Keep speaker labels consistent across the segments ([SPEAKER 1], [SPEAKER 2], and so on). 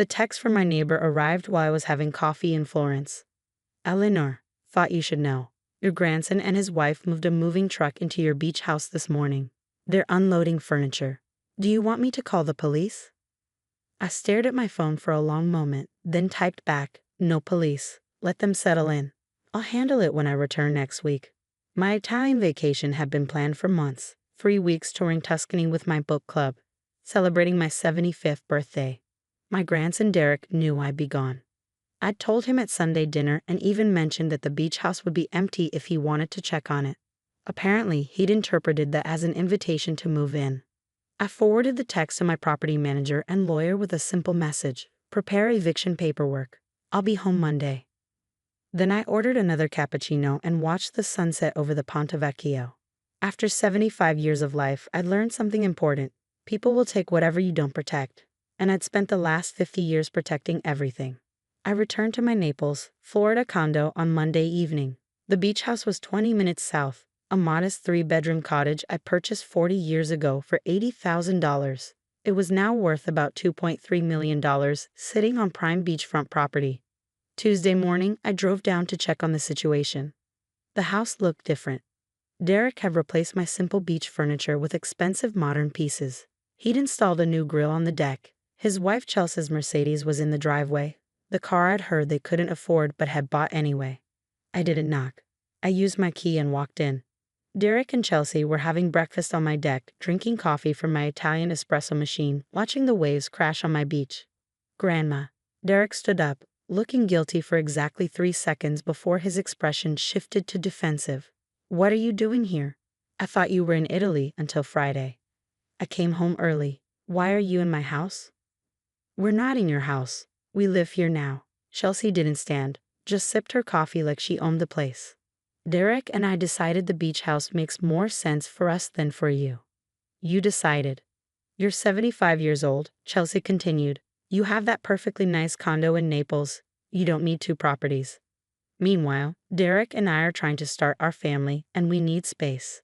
[SPEAKER 1] The text from my neighbor arrived while I was having coffee in Florence. Eleanor, thought you should know. Your grandson and his wife moved a moving truck into your beach house this morning. They're unloading furniture. Do you want me to call the police? I stared at my phone for a long moment, then typed back, no police. Let them settle in. I'll handle it when I return next week. My Italian vacation had been planned for months, 3 weeks touring Tuscany with my book club, celebrating my 75th birthday. My grandson Derek knew I'd be gone. I'd told him at Sunday dinner and even mentioned that the beach house would be empty if he wanted to check on it. Apparently, he'd interpreted that as an invitation to move in. I forwarded the text to my property manager and lawyer with a simple message: prepare eviction paperwork. I'll be home Monday. Then I ordered another cappuccino and watched the sunset over the Ponte Vecchio. After 75 years of life, I'd learned something important. People will take whatever you don't protect. And I'd spent the last 50 years protecting everything. I returned to my Naples, Florida condo on Monday evening. The beach house was 20 minutes south, a modest 3-bedroom cottage I purchased 40 years ago for $80,000. It was now worth about $2.3 million, sitting on prime beachfront property. Tuesday morning, I drove down to check on the situation. The house looked different. Derek had replaced my simple beach furniture with expensive modern pieces. He'd installed a new grill on the deck. His wife Chelsea's Mercedes was in the driveway, the car I'd heard they couldn't afford but had bought anyway. I didn't knock. I used my key and walked in. Derek and Chelsea were having breakfast on my deck, drinking coffee from my Italian espresso machine, watching the waves crash on my beach. Grandma. Derek stood up, looking guilty for exactly 3 seconds before his expression shifted to defensive. What are you doing here? I thought you were in Italy until Friday. I came home early. Why are you in my house? We're not in your house. We live here now. Chelsea didn't stand, just sipped her coffee like she owned the place. Derek and I decided the beach house makes more sense for us than for you. You decided. You're 75 years old, Chelsea continued. You have that perfectly nice condo in Naples. You don't need 2 properties. Meanwhile, Derek and I are trying to start our family, and we need space.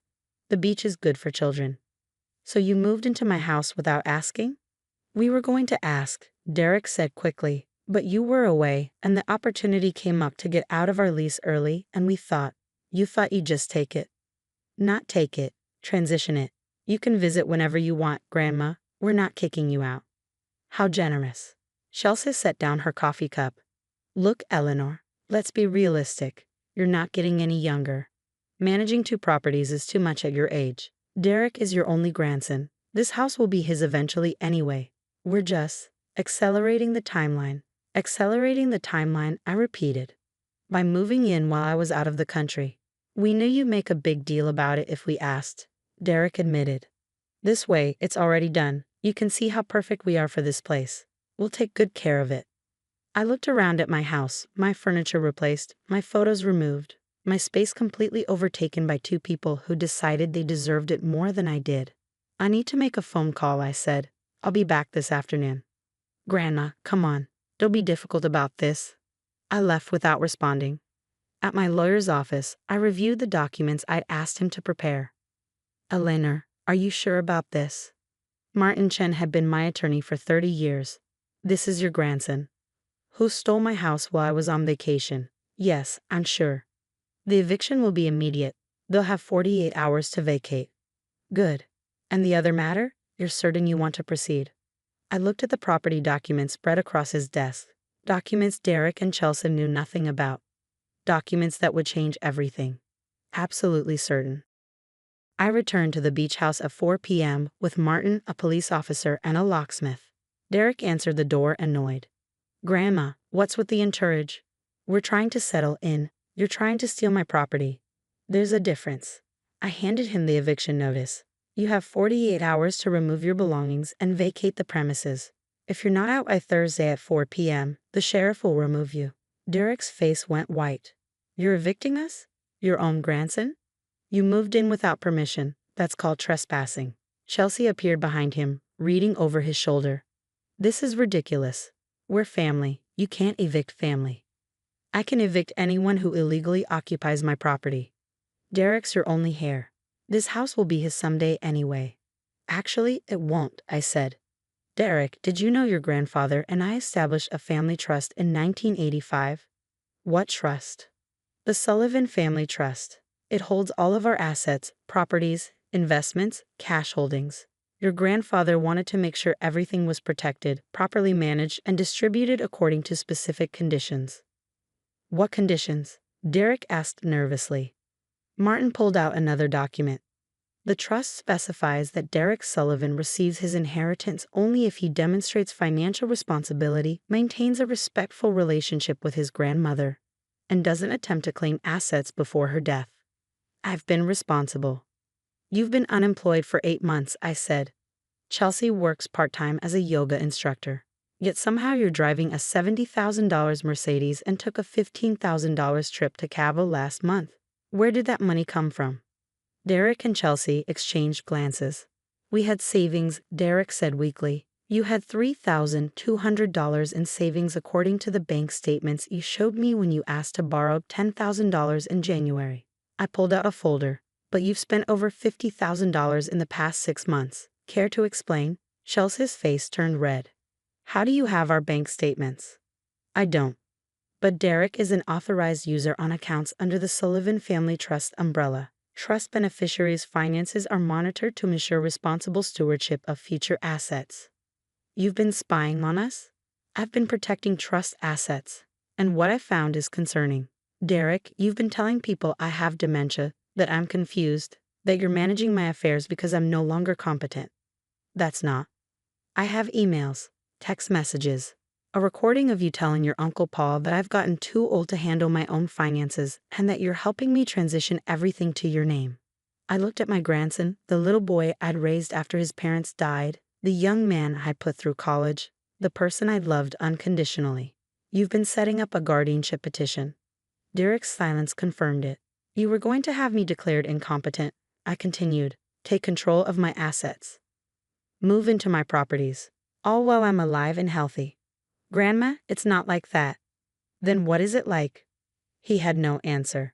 [SPEAKER 1] The beach is good for children. So you moved into my house without asking? We were going to ask, Derek said quickly, but you were away, and the opportunity came up to get out of our lease early, and you thought you'd just take it. Not take it, transition it. You can visit whenever you want, Grandma. We're not kicking you out. How generous. Chelsea set down her coffee cup. Look, Eleanor, let's be realistic. You're not getting any younger. Managing 2 properties is too much at your age. Derek is your only grandson. This house will be his eventually anyway. We're just accelerating the timeline. Accelerating the timeline, I repeated. By moving in while I was out of the country. We knew you'd make a big deal about it if we asked, Derek admitted. This way, it's already done. You can see how perfect we are for this place. We'll take good care of it. I looked around at my house, my furniture replaced, my photos removed, my space completely overtaken by 2 people who decided they deserved it more than I did. I need to make a phone call, I said. I'll be back this afternoon. Grandma, come on. Don't be difficult about this. I left without responding. At my lawyer's office, I reviewed the documents I'd asked him to prepare. Eleanor, are you sure about this? Martin Chen had been my attorney for 30 years. This is your grandson. Who stole my house while I was on vacation? Yes, I'm sure. The eviction will be immediate. They'll have 48 hours to vacate. Good. And the other matter? You're certain you want to proceed? I looked at the property documents spread across his desk. Documents Derek and Chelsea knew nothing about. Documents that would change everything. Absolutely certain. I returned to the beach house at 4 p.m. with Martin, a police officer, and a locksmith. Derek answered the door annoyed. Grandma, what's with the entourage? We're trying to settle in. You're trying to steal my property. There's a difference. I handed him the eviction notice. You have 48 hours to remove your belongings and vacate the premises. If you're not out by Thursday at 4 p.m., the sheriff will remove you. Derek's face went white. You're evicting us? Your own grandson? You moved in without permission. That's called trespassing. Chelsea appeared behind him, reading over his shoulder. This is ridiculous. We're family. You can't evict family. I can evict anyone who illegally occupies my property. Derek's your only heir. This house will be his someday anyway. Actually, it won't, I said. Derek, did you know your grandfather and I established a family trust in 1985? What trust? The Sullivan Family Trust. It holds all of our assets, properties, investments, cash holdings. Your grandfather wanted to make sure everything was protected, properly managed, and distributed according to specific conditions. What conditions? Derek asked nervously. Martin pulled out another document. The trust specifies that Derek Sullivan receives his inheritance only if he demonstrates financial responsibility, maintains a respectful relationship with his grandmother, and doesn't attempt to claim assets before her death. I've been responsible. You've been unemployed for 8 months, I said. Chelsea works part-time as a yoga instructor. Yet somehow you're driving a $70,000 Mercedes and took a $15,000 trip to Cabo last month. Where did that money come from? Derek and Chelsea exchanged glances. We had savings, Derek said weakly. You had $3,200 in savings according to the bank statements you showed me when you asked to borrow $10,000 in January. I pulled out a folder. But you've spent over $50,000 in the past 6 months. Care to explain? Chelsea's face turned red. How do you have our bank statements? I don't. But Derek is an authorized user on accounts under the Sullivan Family Trust umbrella. Trust beneficiaries' finances are monitored to ensure responsible stewardship of future assets. You've been spying on us? I've been protecting trust assets. And what I found is concerning. Derek, you've been telling people I have dementia, that I'm confused, that you're managing my affairs because I'm no longer competent. That's not. I have emails, text messages, a recording of you telling your Uncle Paul that I've gotten too old to handle my own finances and that you're helping me transition everything to your name. I looked at my grandson, the little boy I'd raised after his parents died, the young man I'd put through college, the person I'd loved unconditionally. You've been setting up a guardianship petition. Derek's silence confirmed it. You were going to have me declared incompetent, I continued. Take control of my assets. Move into my properties, all while I'm alive and healthy. Grandma, it's not like that. Then what is it like? He had no answer.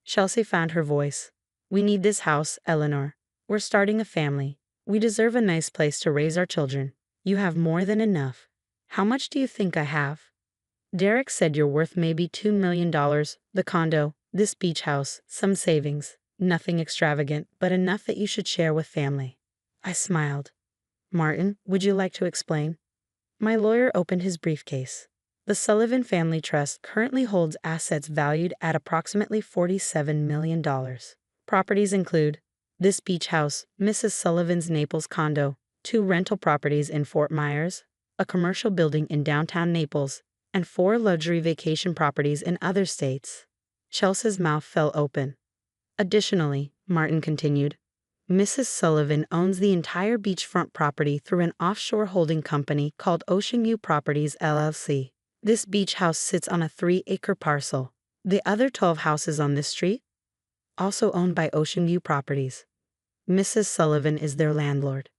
[SPEAKER 1] Chelsea found her voice. We need this house, Eleanor. We're starting a family. We deserve a nice place to raise our children. You have more than enough. How much do you think I have? Derek said you're worth maybe $2 million, the condo, this beach house, some savings, nothing extravagant, but enough that you should share with family. I smiled. Martin, would you like to explain? My lawyer opened his briefcase. The Sullivan Family Trust currently holds assets valued at approximately $47 million. Properties include this beach house, Mrs. Sullivan's Naples condo, 2 rental properties in Fort Myers, a commercial building in downtown Naples, and 4 luxury vacation properties in other states. Chelsea's mouth fell open. Additionally, Martin continued, Mrs. Sullivan owns the entire beachfront property through an offshore holding company called Ocean View Properties, LLC. This beach house sits on a 3-acre parcel. The other 12 houses on this street? Also owned by Ocean View Properties. Mrs. Sullivan is their landlord.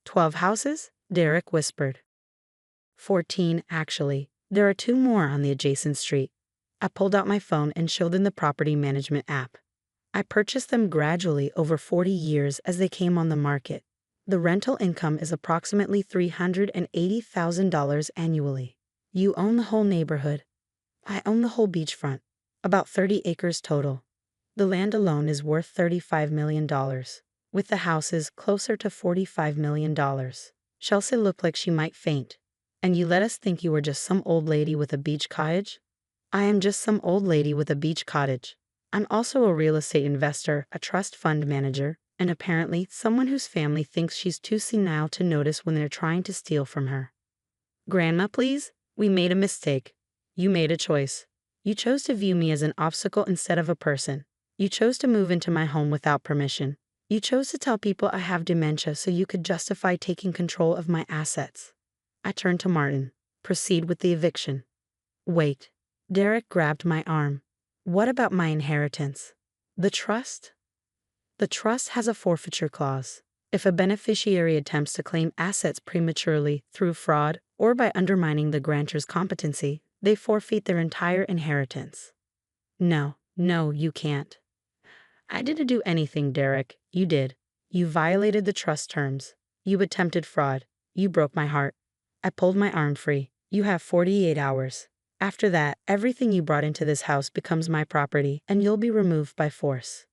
[SPEAKER 1] 12 houses? Derek whispered. 14, actually. There are 2 more on the adjacent street. I pulled out my phone and showed them the property management app. I purchased them gradually over 40 years as they came on the market. The rental income is approximately $380,000 annually. You own the whole neighborhood. I own the whole beachfront. About 30 acres total. The land alone is worth $35 million, with the houses closer to $45 million. Chelsea looked like she might faint. And you let us think you were just some old lady with a beach cottage? I am just some old lady with a beach cottage. I'm also a real estate investor, a trust fund manager, and apparently someone whose family thinks she's too senile to notice when they're trying to steal from her. Grandma, please? We made a mistake. You made a choice. You chose to view me as an obstacle instead of a person. You chose to move into my home without permission. You chose to tell people I have dementia so you could justify taking control of my assets. I turned to Martin. Proceed with the eviction. Wait. Derek grabbed my arm. What about my inheritance? The trust? The trust has a forfeiture clause. If a beneficiary attempts to claim assets prematurely through fraud or by undermining the grantor's competency, they forfeit their entire inheritance. No, you can't. I didn't do anything, Derek. You did. You violated the trust terms. You attempted fraud. You broke my heart. I pulled my arm free. You have 48 hours. After that, everything you brought into this house becomes my property, and you'll be removed by force.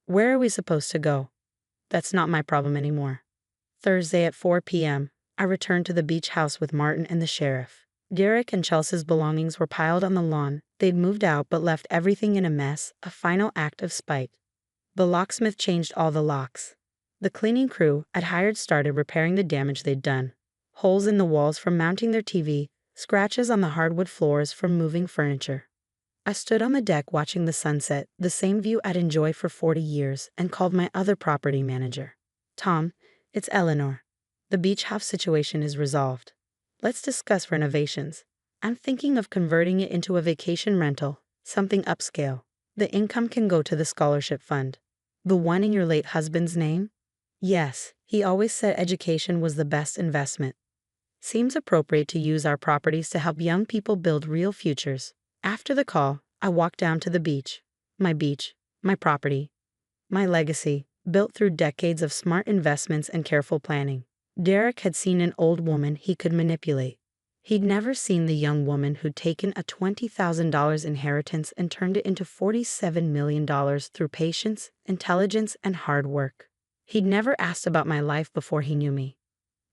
[SPEAKER 1] Where are we supposed to go? That's not my problem anymore. Thursday at 4 p.m., I returned to the beach house with Martin and the sheriff. Derek and Chelsea's belongings were piled on the lawn. They'd moved out but left everything in a mess, a final act of spite. The locksmith changed all the locks. The cleaning crew I'd hired started repairing the damage they'd done. Holes in the walls from mounting their TV, scratches on the hardwood floors from moving furniture. I stood on the deck watching the sunset, the same view I'd enjoyed for 40 years, and called my other property manager. Tom, it's Eleanor. The beach house situation is resolved. Let's discuss renovations. I'm thinking of converting it into a vacation rental, something upscale. The income can go to the scholarship fund. The one in your late husband's name? Yes, he always said education was the best investment. Seems appropriate to use our properties to help young people build real futures. After the call, I walked down to the beach. My property, my legacy, built through decades of smart investments and careful planning. Derek had seen an old woman he could manipulate. He'd never seen the young woman who'd taken a $20,000 inheritance and turned it into $47 million through patience, intelligence, and hard work. He'd never asked about my life before he knew me.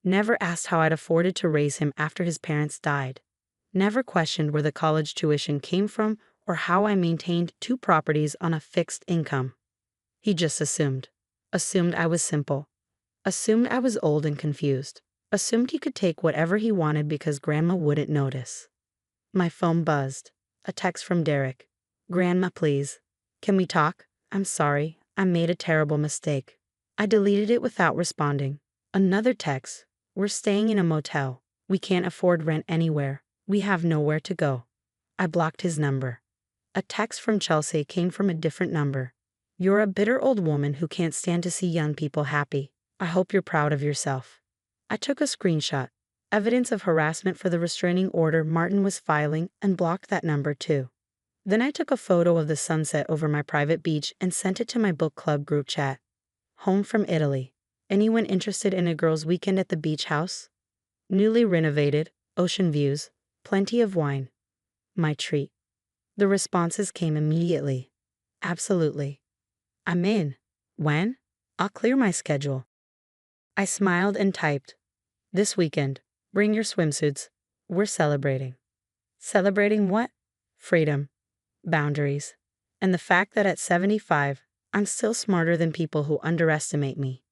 [SPEAKER 1] Never asked how I'd afforded to raise him after his parents died. Never questioned where the college tuition came from or how I maintained 2 properties on a fixed income. He just assumed. Assumed I was simple. Assumed I was old and confused. Assumed he could take whatever he wanted because Grandma wouldn't notice. My phone buzzed. A text from Derek. Grandma, please. Can we talk? I'm sorry. I made a terrible mistake. I deleted it without responding. Another text. We're staying in a motel. We can't afford rent anywhere. We have nowhere to go. I blocked his number. A text from Chelsea came from a different number. You're a bitter old woman who can't stand to see young people happy. I hope you're proud of yourself. I took a screenshot, evidence of harassment for the restraining order Martin was filing, and blocked that number too. Then I took a photo of the sunset over my private beach and sent it to my book club group chat. Home from Italy. Anyone interested in a girls' weekend at the beach house? Newly renovated, ocean views, plenty of wine. My treat. The responses came immediately. Absolutely. I'm in. When? I'll clear my schedule. I smiled and typed. This weekend. Bring your swimsuits. We're celebrating. Celebrating what? Freedom. Boundaries. And the fact that at 75, I'm still smarter than people who underestimate me.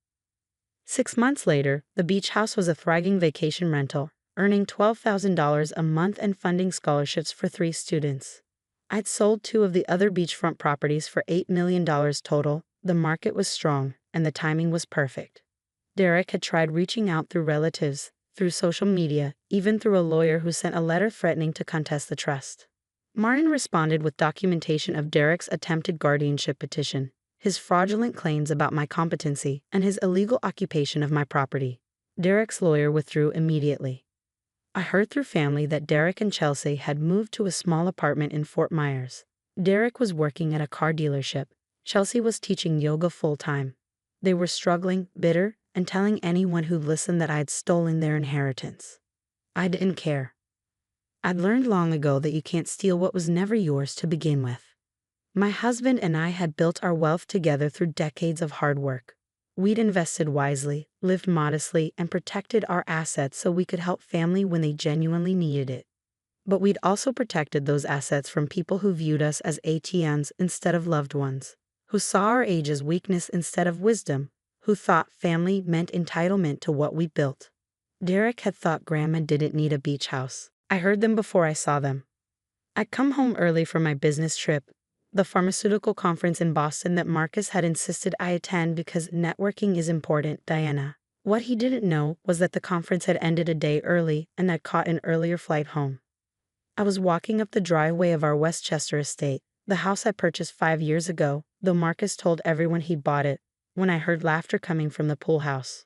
[SPEAKER 1] 6 months later, the beach house was a thriving vacation rental, earning $12,000 a month and funding scholarships for 3 students. I'd sold 2 of the other beachfront properties for $8 million total. The market was strong, and the timing was perfect. Derek had tried reaching out through relatives, through social media, even through a lawyer who sent a letter threatening to contest the trust. Martin responded with documentation of Derek's attempted guardianship petition, his fraudulent claims about my competency, and his illegal occupation of my property. Derek's lawyer withdrew immediately. I heard through family that Derek and Chelsea had moved to a small apartment in Fort Myers. Derek was working at a car dealership. Chelsea was teaching yoga full-time. They were struggling, bitter, and telling anyone who listened that I had stolen their inheritance. I didn't care. I'd learned long ago that you can't steal what was never yours to begin with. My husband and I had built our wealth together through decades of hard work. We'd invested wisely, lived modestly, and protected our assets so we could help family when they genuinely needed it. But we'd also protected those assets from people who viewed us as ATMs instead of loved ones, who saw our age as weakness instead of wisdom, who thought family meant entitlement to what we built. Derek had thought Grandma didn't need a beach house. I heard them before I saw them. I'd come home early from my business trip, the pharmaceutical conference in Boston that Marcus had insisted I attend because networking is important, Diana. What he didn't know was that the conference had ended a day early and I'd caught an earlier flight home. I was walking up the driveway of our Westchester estate, the house I purchased 5 years ago, though Marcus told everyone he bought it, when I heard laughter coming from the pool house.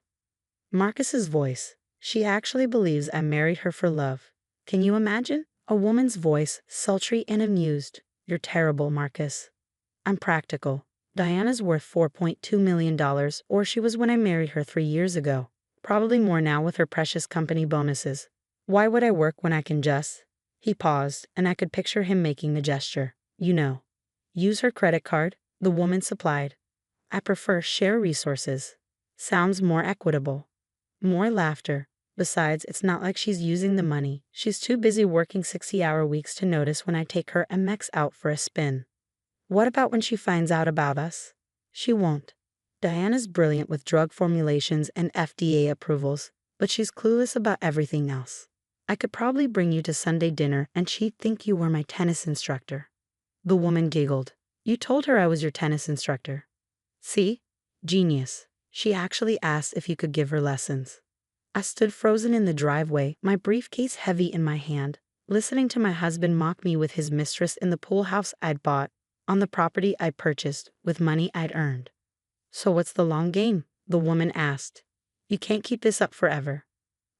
[SPEAKER 1] Marcus's voice. She actually believes I married her for love. Can you imagine? A woman's voice, sultry and amused. You're terrible, Marcus. I'm practical. Diana's worth $4.2 million, or she was when I married her 3 years ago. Probably more now with her precious company bonuses. Why would I work when I can just? He paused, and I could picture him making the gesture. You know. Use her credit card, the woman supplied. I prefer share resources. Sounds more equitable. More laughter. Besides, it's not like she's using the money. She's too busy working 60-hour weeks to notice when I take her MX out for a spin. What about when she finds out about us? She won't. Diana's brilliant with drug formulations and FDA approvals, but she's clueless about everything else. I could probably bring you to Sunday dinner and she'd think you were my tennis instructor. The woman giggled. You told her I was your tennis instructor. See? Genius. She actually asked if you could give her lessons. I stood frozen in the driveway, my briefcase heavy in my hand, listening to my husband mock me with his mistress in the pool house I'd bought, on the property I'd purchased, with money I'd earned. So what's the long game? The woman asked. You can't keep this up forever.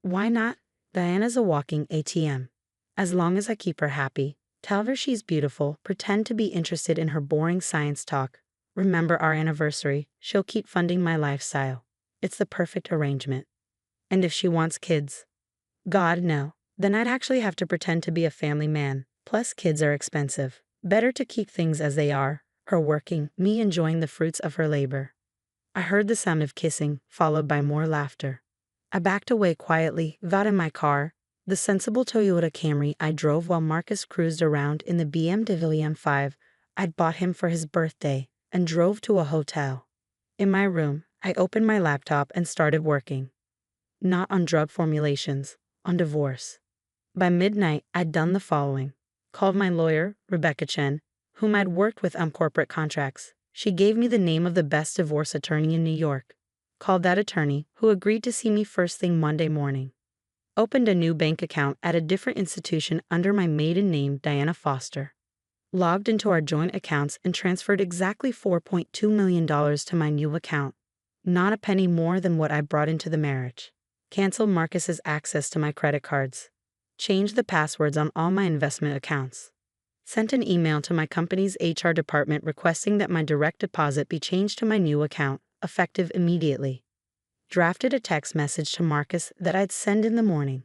[SPEAKER 1] Why not? Diana's a walking ATM. As long as I keep her happy, tell her she's beautiful, pretend to be interested in her boring science talk, remember our anniversary, she'll keep funding my lifestyle. It's the perfect arrangement. And if she wants kids? God, no. Then I'd actually have to pretend to be a family man. Plus, kids are expensive. Better to keep things as they are, her working, me enjoying the fruits of her labor. I heard the sound of kissing, followed by more laughter. I backed away quietly, got in my car, the sensible Toyota Camry I drove while Marcus cruised around in the BMW M5 I'd bought him for his birthday, and drove to a hotel. In my room, I opened my laptop and started working. Not on drug formulations, on divorce. By midnight, I'd done the following. Called my lawyer, Rebecca Chen, whom I'd worked with on corporate contracts. She gave me the name of the best divorce attorney in New York. Called that attorney, who agreed to see me first thing Monday morning. Opened a new bank account at a different institution under my maiden name, Diana Foster. Logged into our joint accounts and transferred exactly $4.2 million to my new account. Not a penny more than what I brought into the marriage. Canceled Marcus's access to my credit cards. Changed the passwords on all my investment accounts. Sent an email to my company's HR department requesting that my direct deposit be changed to my new account, effective immediately. Drafted a text message to Marcus that I'd send in the morning.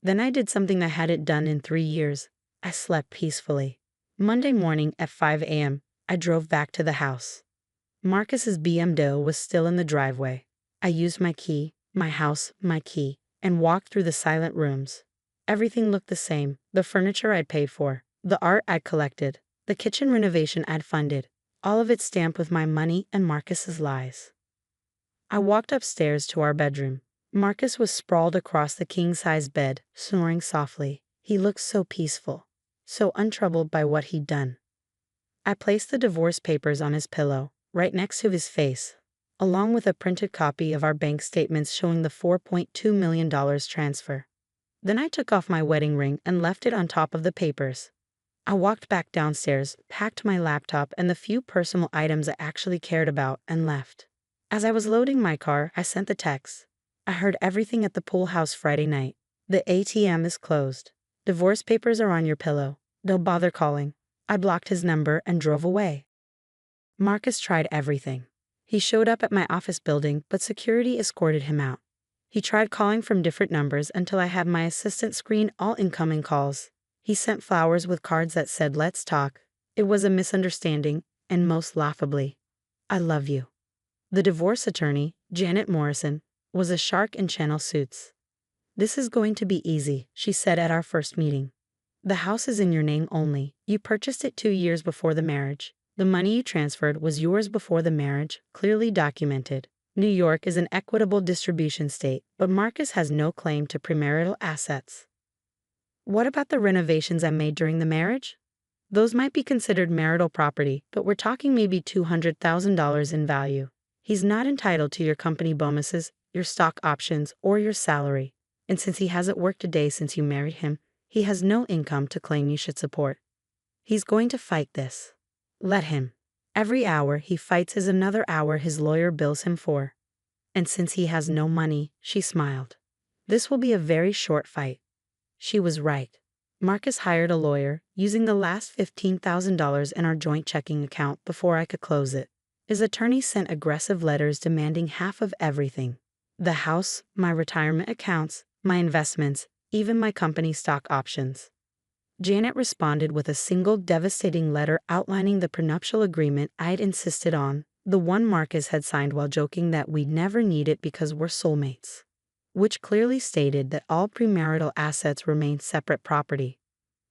[SPEAKER 1] Then I did something I hadn't done in 3 years. I slept peacefully. Monday morning at 5 a.m., I drove back to the house. Marcus's BMW was still in the driveway. I used my key, my house, my key, and walked through the silent rooms. Everything looked the same, the furniture I'd paid for, the art I'd collected, the kitchen renovation I'd funded, all of it stamped with my money and Marcus's lies. I walked upstairs to our bedroom. Marcus was sprawled across the king-size bed, snoring softly. He looked so peaceful, so untroubled by what he'd done. I placed the divorce papers on his pillow, right next to his face, along with a printed copy of our bank statements showing the $4.2 million transfer. Then I took off my wedding ring and left it on top of the papers. I walked back downstairs, packed my laptop and the few personal items I actually cared about, and left. As I was loading my car, I sent the text. I heard everything at the pool house Friday night. The ATM is closed. Divorce papers are on your pillow. Don't bother calling. I blocked his number and drove away. Marcus tried everything. He showed up at my office building, but security escorted him out. He tried calling from different numbers until I had my assistant screen all incoming calls. He sent flowers with cards that said, "Let's talk." It was a misunderstanding, and most laughably, "I love you." The divorce attorney, Janet Morrison, was a shark in Channel suits. "This is going to be easy," she said at our first meeting. "The house is in your name only. You purchased it 2 years before the marriage. The money you transferred was yours before the marriage, clearly documented. New York is an equitable distribution state, but Marcus has no claim to premarital assets." "What about the renovations I made during the marriage?" "Those might be considered marital property, but we're talking maybe $200,000 in value. He's not entitled to your company bonuses, your stock options, or your salary. And since he hasn't worked a day since you married him, he has no income to claim you should support. He's going to fight this. Let him. Every hour he fights is another hour his lawyer bills him for. And since he has no money," she smiled, "this will be a very short fight." She was right. Marcus hired a lawyer, using the last $15,000 in our joint checking account before I could close it. His attorney sent aggressive letters demanding half of everything. The house, my retirement accounts, my investments, even my company stock options. Janet responded with a single devastating letter outlining the prenuptial agreement I'd insisted on, the one Marcus had signed while joking that we'd never need it because we're soulmates, which clearly stated that all premarital assets remained separate property.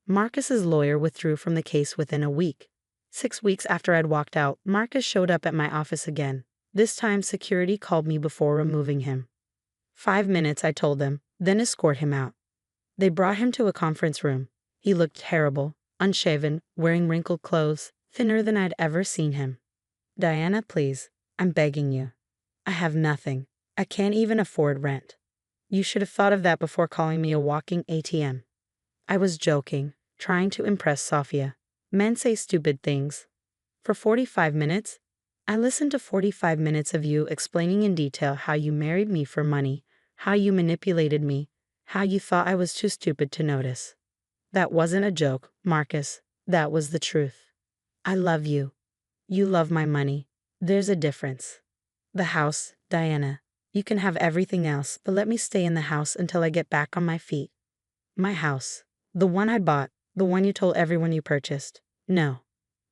[SPEAKER 1] Marcus's lawyer withdrew from the case within a week. 6 weeks after I'd walked out, Marcus showed up at my office again. This time security called me before removing him. 5 minutes, I told them, then escort him out. They brought him to a conference room. He looked terrible, unshaven, wearing wrinkled clothes, thinner than I'd ever seen him. Diana, please, I'm begging you. I have nothing. I can't even afford rent. You should have thought of that before calling me a walking ATM. I was joking, trying to impress Sophia. Men say stupid things. For 45 minutes, I listened to 45 minutes of you explaining in detail how you married me for money, how you manipulated me, how you thought I was too stupid to notice. That wasn't a joke, Marcus. That was the truth. I love you. You love my money. There's a difference. The house, Diana. You can have everything else, but let me stay in the house until I get back on my feet. My house. The one I bought. The one you told everyone you purchased. No.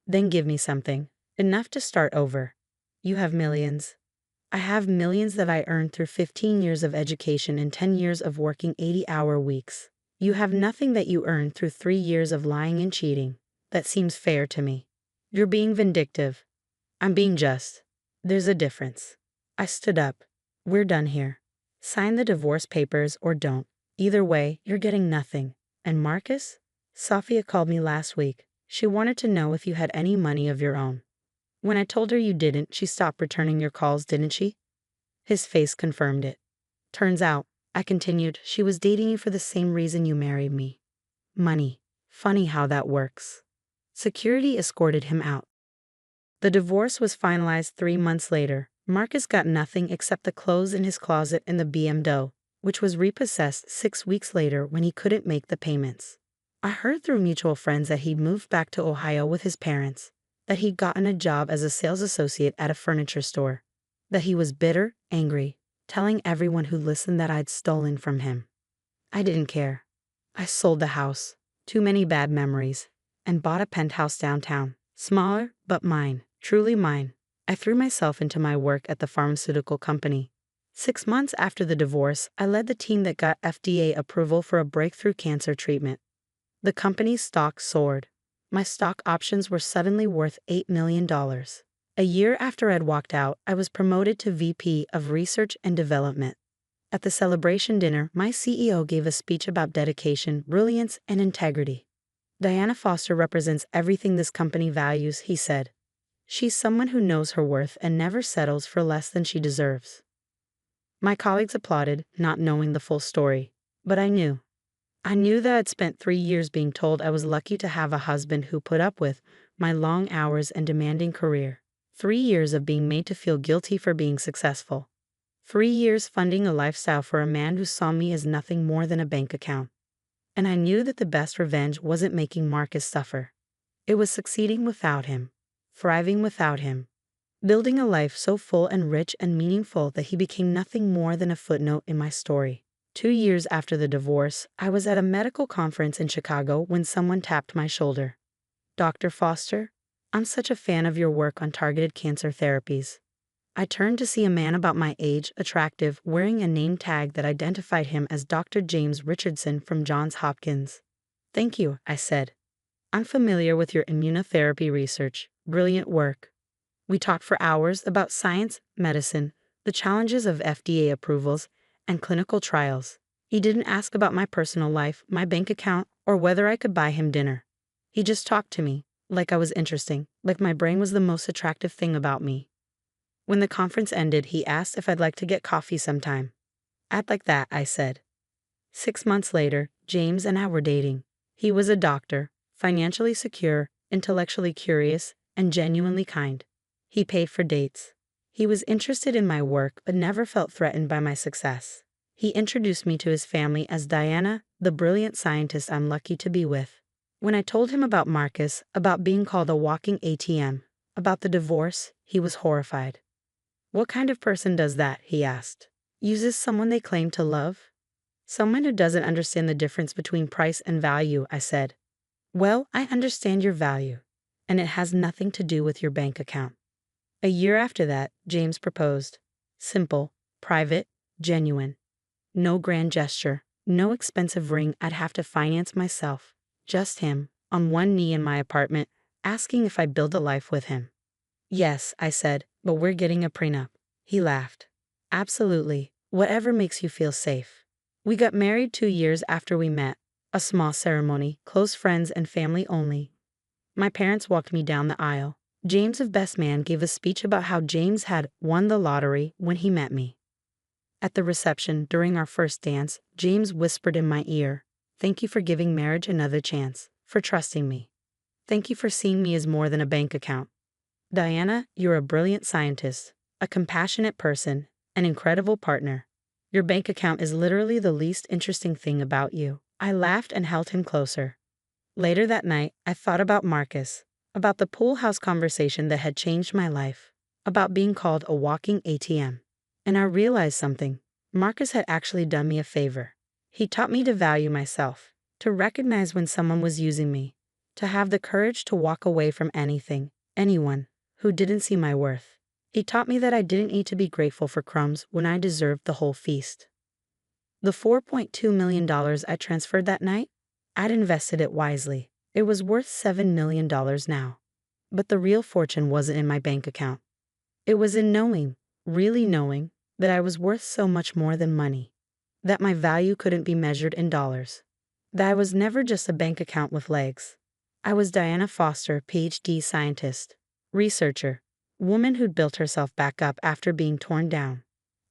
[SPEAKER 1] Then give me something. Enough to start over. You have millions. I have millions that I earned through 15 years of education and 10 years of working 80-hour weeks. You have nothing that you earned through 3 years of lying and cheating. That seems fair to me. You're being vindictive. I'm being just. There's a difference. I stood up. We're done here. Sign the divorce papers or don't. Either way, you're getting nothing. And Marcus? Sophia called me last week. She wanted to know if you had any money of your own. When I told her you didn't, she stopped returning your calls, didn't she? His face confirmed it. Turns out, I continued, she was dating you for the same reason you married me. Money. Funny how that works. Security escorted him out. The divorce was finalized 3 months later. Marcus got nothing except the clothes in his closet and the BMW, which was repossessed 6 weeks later when he couldn't make the payments. I heard through mutual friends that he'd moved back to Ohio with his parents, that he'd gotten a job as a sales associate at a furniture store, that he was bitter, angry, telling everyone who listened that I'd stolen from him. I didn't care. I sold the house, too many bad memories, and bought a penthouse downtown, smaller, but mine, truly mine. I threw myself into my work at the pharmaceutical company. 6 months after the divorce, I led the team that got FDA approval for a breakthrough cancer treatment. The company's stock soared. My stock options were suddenly worth $8 million. A year after I'd walked out, I was promoted to VP of Research and Development. At the celebration dinner, my CEO gave a speech about dedication, brilliance, and integrity. Diana Foster represents everything this company values, he said. She's someone who knows her worth and never settles for less than she deserves. My colleagues applauded, not knowing the full story. But I knew. I knew that I'd spent 3 years being told I was lucky to have a husband who put up with my long hours and demanding career. 3 years of being made to feel guilty for being successful. 3 years funding a lifestyle for a man who saw me as nothing more than a bank account. And I knew that the best revenge wasn't making Marcus suffer. It was succeeding without him, thriving without him, building a life so full and rich and meaningful that he became nothing more than a footnote in my story. 2 years after the divorce, I was at a medical conference in Chicago when someone tapped my shoulder. Dr. Foster, I'm such a fan of your work on targeted cancer therapies. I turned to see a man about my age, attractive, wearing a name tag that identified him as Dr. James Richardson from Johns Hopkins. Thank you, I said. I'm familiar with your immunotherapy research. Brilliant work. We talked for hours about science, medicine, the challenges of FDA approvals, and clinical trials. He didn't ask about my personal life, my bank account, or whether I could buy him dinner. He just talked to me, like I was interesting, like my brain was the most attractive thing about me. When the conference ended, he asked if I'd like to get coffee sometime. I'd like that, I said. 6 months later, James and I were dating. He was a doctor, financially secure, intellectually curious, and genuinely kind. He paid for dates. He was interested in my work but never felt threatened by my success. He introduced me to his family as Diana, the brilliant scientist I'm lucky to be with. When I told him about Marcus, about being called a walking ATM, about the divorce, he was horrified. What kind of person does that, he asked. Uses someone they claim to love? Someone who doesn't understand the difference between price and value, I said. Well, I understand your value, and it has nothing to do with your bank account. A year after that, James proposed. Simple, private, genuine. No grand gesture, no expensive ring I'd have to finance myself. Just him, on one knee in my apartment, asking if I'd build a life with him. Yes, I said, but we're getting a prenup. He laughed. Absolutely, whatever makes you feel safe. We got married 2 years after we met. A small ceremony, close friends and family only. My parents walked me down the aisle. James of Best Man gave a speech about how James had won the lottery when he met me. At the reception, during our first dance, James whispered in my ear, "Thank you for giving marriage another chance, for trusting me. Thank you for seeing me as more than a bank account. Diana, you're a brilliant scientist, a compassionate person, an incredible partner. Your bank account is literally the least interesting thing about you." I laughed and held him closer. Later that night, I thought about Marcus, about the pool house conversation that had changed my life, about being called a walking ATM. And I realized something. Marcus had actually done me a favor. He taught me to value myself, to recognize when someone was using me, to have the courage to walk away from anything, anyone, who didn't see my worth. He taught me that I didn't need to be grateful for crumbs when I deserved the whole feast. The $4.2 million I transferred that night, I'd invested it wisely. It was worth $7 million now. But the real fortune wasn't in my bank account. It was in knowing, really knowing, that I was worth so much more than money. That my value couldn't be measured in dollars. That I was never just a bank account with legs. I was Diana Foster, PhD scientist, researcher, woman who'd built herself back up after being torn down.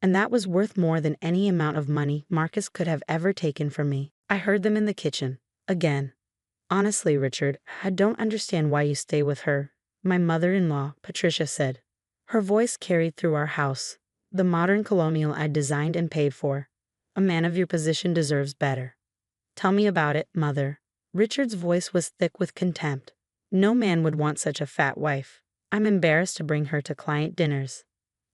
[SPEAKER 1] And that was worth more than any amount of money Marcus could have ever taken from me. I heard them in the kitchen. Again. Honestly, Richard, I don't understand why you stay with her, my mother-in-law, Patricia said. Her voice carried through our house. The modern colonial I designed and paid for. A man of your position deserves better. Tell me about it, mother. Richard's voice was thick with contempt. No man would want such a fat wife. I'm embarrassed to bring her to client dinners.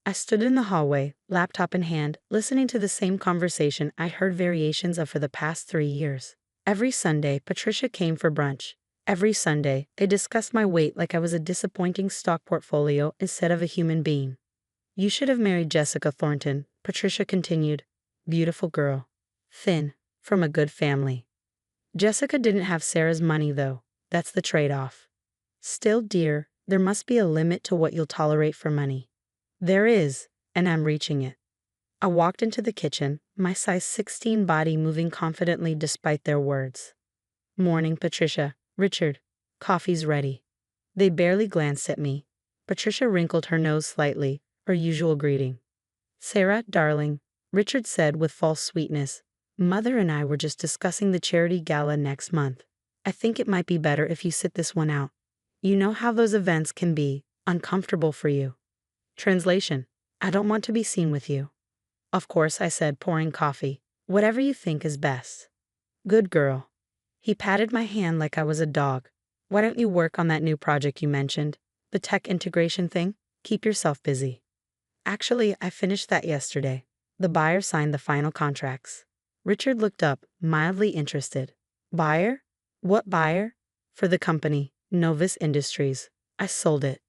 [SPEAKER 1] I stood in the hallway, laptop in hand, listening to the same conversation I heard variations of for the past 3 years. Every Sunday, Patricia came for brunch. Every Sunday, they discussed my weight like I was a disappointing stock portfolio instead of a human being. You should have married Jessica Thornton, Patricia continued. Beautiful girl. Thin. From a good family. Jessica didn't have Sarah's money, though. That's the trade-off. Still, dear, there must be a limit to what you'll tolerate for money. There is, and I'm reaching it. I walked into the kitchen, my size 16 body moving confidently despite their words. Morning, Patricia. Richard. Coffee's ready. They barely glanced at me. Patricia wrinkled her nose slightly, her usual greeting. Sarah, darling, Richard said with false sweetness. Mother and I were just discussing the charity gala next month. I think it might be better if you sit this one out. You know how those events can be uncomfortable for you. Translation. I don't want to be seen with you. Of course, I said, pouring coffee. Whatever you think is best. Good girl. He patted my hand like I was a dog. Why don't you work on that new project you mentioned? The tech integration thing? Keep yourself busy. Actually, I finished that yesterday. The buyer signed the final contracts. Richard looked up, mildly interested. Buyer? What buyer? For the company, Novus Industries. I sold it.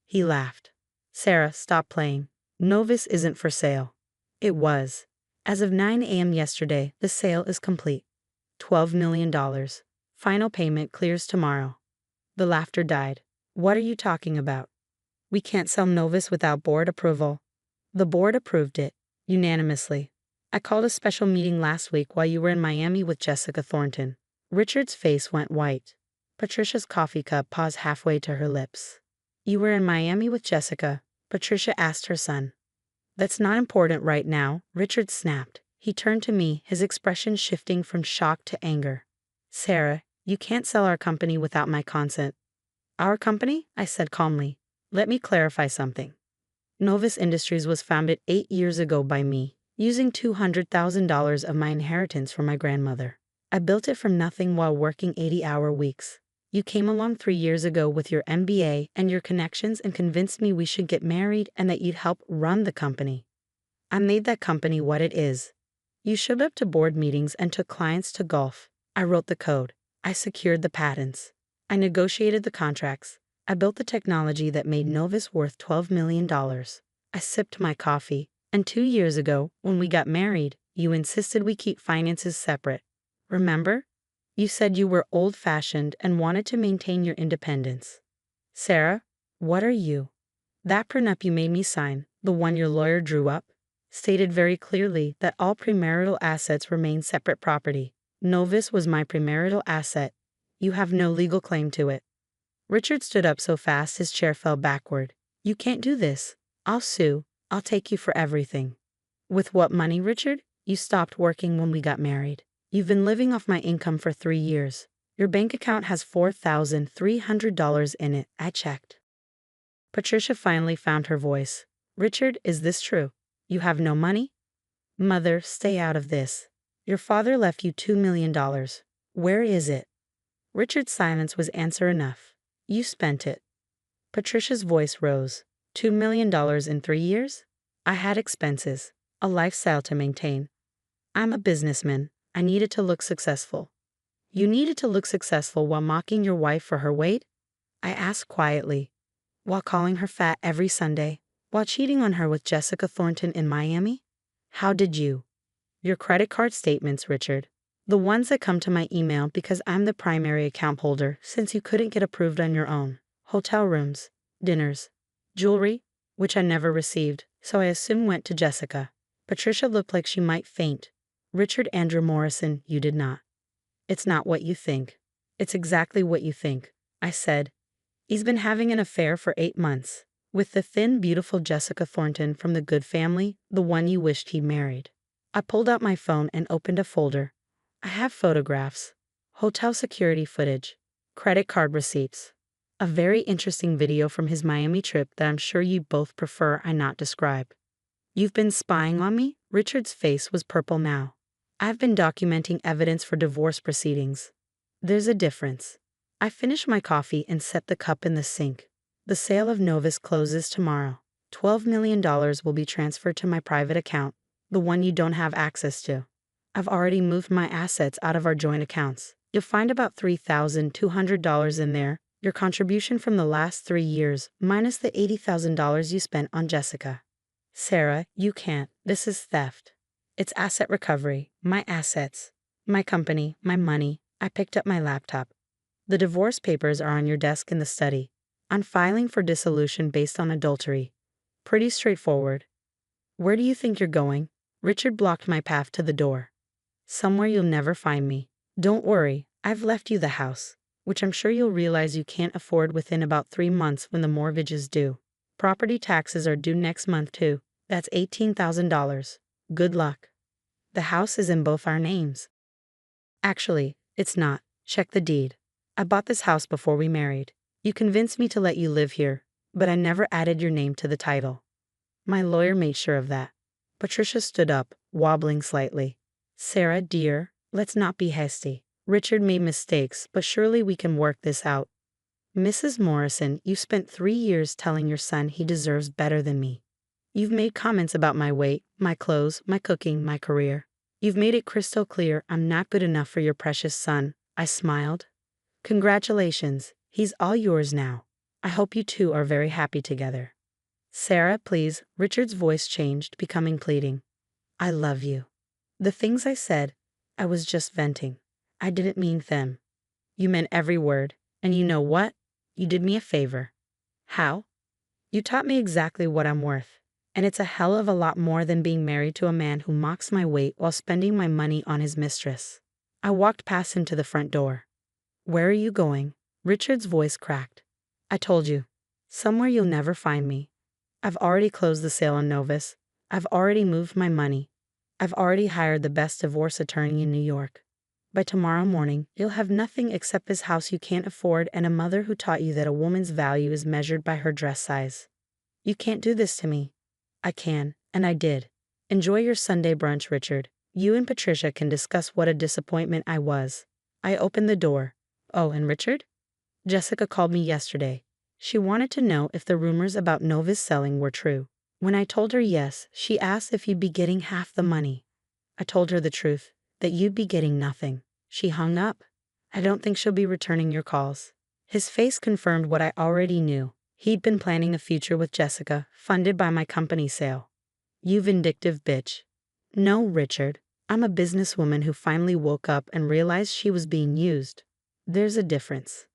[SPEAKER 1] He laughed. Sarah, stop playing. Novus isn't for sale. It was. As of 9 a.m. yesterday, the sale is complete. $12 million. Final payment clears tomorrow. The laughter died. What are you talking about? We can't sell Novus without board approval. The board approved it, unanimously. I called a special meeting last week while you were in Miami with Jessica Thornton. Richard's face went white. Patricia's coffee cup paused halfway to her lips. You were in Miami with Jessica, Patricia asked her son. That's not important right now, Richard snapped. He turned to me, his expression shifting from shock to anger. Sarah, you can't sell our company without my consent. Our company? I said calmly. Let me clarify something. Novus Industries was founded 8 years ago by me, using $200,000 of my inheritance from my grandmother. I built it from nothing while working 80-hour weeks. You came along 3 years ago with your MBA and your connections and convinced me we should get married and that you'd help run the company. I made that company what it is. You showed up to board meetings and took clients to golf. I wrote the code. I secured the patents. I negotiated the contracts. I built the technology that made Novus worth $12 million. I sipped my coffee. And 2 years ago, when we got married, you insisted we keep finances separate. Remember? You said you were old-fashioned and wanted to maintain your independence. Sarah, what are you? That prenup you made me sign, the one your lawyer drew up, stated very clearly that all premarital assets remain separate property. Novus was my premarital asset. You have no legal claim to it. Richard stood up so fast his chair fell backward. You can't do this. I'll sue. I'll take you for everything. With what money, Richard? You stopped working when we got married. You've been living off my income for 3 years. Your bank account has $4,300 in it. I checked. Patricia finally found her voice. Richard, is this true? You have no money? Mother, stay out of this. Your father left you $2 million. Where is it? Richard's silence was answer enough. You spent it. Patricia's voice rose. $2 million in 3 years? I had expenses, a lifestyle to maintain. I'm a businessman. I needed to look successful. You needed to look successful while mocking your wife for her weight? I asked quietly. While calling her fat every Sunday? While cheating on her with Jessica Thornton in Miami? How did you? Your credit card statements, Richard. The ones that come to my email because I'm the primary account holder since you couldn't get approved on your own. Hotel rooms, dinners, jewelry, which I never received, so I assume went to Jessica. Patricia looked like she might faint. Richard Andrew Morrison, you did not. It's not what you think. It's exactly what you think, I said. He's been having an affair for 8 months, with the thin, beautiful Jessica Thornton from the good family, the one you wished he'd married. I pulled out my phone and opened a folder. I have photographs, hotel security footage, credit card receipts, a very interesting video from his Miami trip that I'm sure you both prefer I not describe. You've been spying on me? Richard's face was purple now. I've been documenting evidence for divorce proceedings. There's a difference. I finished my coffee and set the cup in the sink. The sale of Novus closes tomorrow. $12 million will be transferred to my private account, the one you don't have access to. I've already moved my assets out of our joint accounts. You'll find about $3,200 in there, your contribution from the last 3 years, minus the $80,000 you spent on Jessica. Sarah, you can't. This is theft. It's asset recovery. My assets. My company. My money. I picked up my laptop. The divorce papers are on your desk in the study. I'm filing for dissolution based on adultery. Pretty straightforward. Where do you think you're going? Richard blocked my path to the door. Somewhere you'll never find me. Don't worry, I've left you the house, which I'm sure you'll realize you can't afford within about 3 months when the mortgage is due. Property taxes are due next month too. That's $18,000. Good luck. The house is in both our names. Actually, it's not. Check the deed. I bought this house before we married. You convinced me to let you live here, but I never added your name to the title. My lawyer made sure of that. Patricia stood up, wobbling slightly. Sarah, dear, let's not be hasty. Richard made mistakes, but surely we can work this out. Mrs. Morrison, you spent 3 years telling your son he deserves better than me. You've made comments about my weight, my clothes, my cooking, my career. You've made it crystal clear I'm not good enough for your precious son. I smiled. Congratulations, he's all yours now. I hope you two are very happy together. Sarah, please. Richard's voice changed, becoming pleading. I love you. The things I said, I was just venting. I didn't mean them. You meant every word, and you know what? You did me a favor. How? You taught me exactly what I'm worth. And it's a hell of a lot more than being married to a man who mocks my weight while spending my money on his mistress. I walked past him to the front door. Where are you going? Richard's voice cracked. I told you. Somewhere you'll never find me. I've already closed the sale on Novus. I've already moved my money. I've already hired the best divorce attorney in New York. By tomorrow morning, you'll have nothing except this house you can't afford and a mother who taught you that a woman's value is measured by her dress size. You can't do this to me. I can, and I did. Enjoy your Sunday brunch, Richard. You and Patricia can discuss what a disappointment I was. I opened the door. Oh, and Richard? Jessica called me yesterday. She wanted to know if the rumors about Novus selling were true. When I told her yes, she asked if you'd be getting half the money. I told her the truth, that you'd be getting nothing. She hung up. I don't think she'll be returning your calls. His face confirmed what I already knew. He'd been planning a future with Jessica, funded by my company sale. You vindictive bitch. No, Richard. I'm a businesswoman who finally woke up and realized she was being used. There's a difference.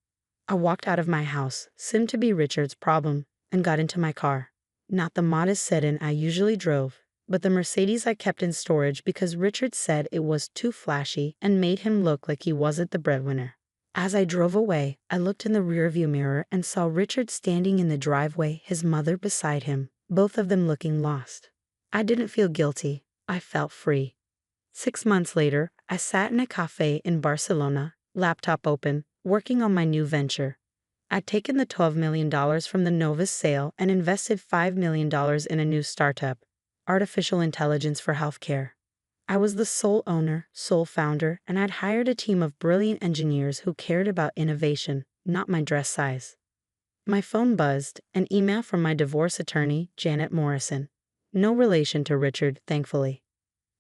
[SPEAKER 1] I walked out of my house, seemed to be Richard's problem, and got into my car. Not the modest sedan I usually drove, but the Mercedes I kept in storage because Richard said it was too flashy and made him look like he wasn't the breadwinner. As I drove away, I looked in the rearview mirror and saw Richard standing in the driveway, his mother beside him, both of them looking lost. I didn't feel guilty. I felt free. 6 months later, I sat in a cafe in Barcelona, laptop open, working on my new venture. I'd taken the $12 million from the Novus sale and invested $5 million in a new startup, artificial intelligence for healthcare. I was the sole owner, sole founder, and I'd hired a team of brilliant engineers who cared about innovation, not my dress size. My phone buzzed, an email from my divorce attorney, Janet Morrison. No relation to Richard, thankfully.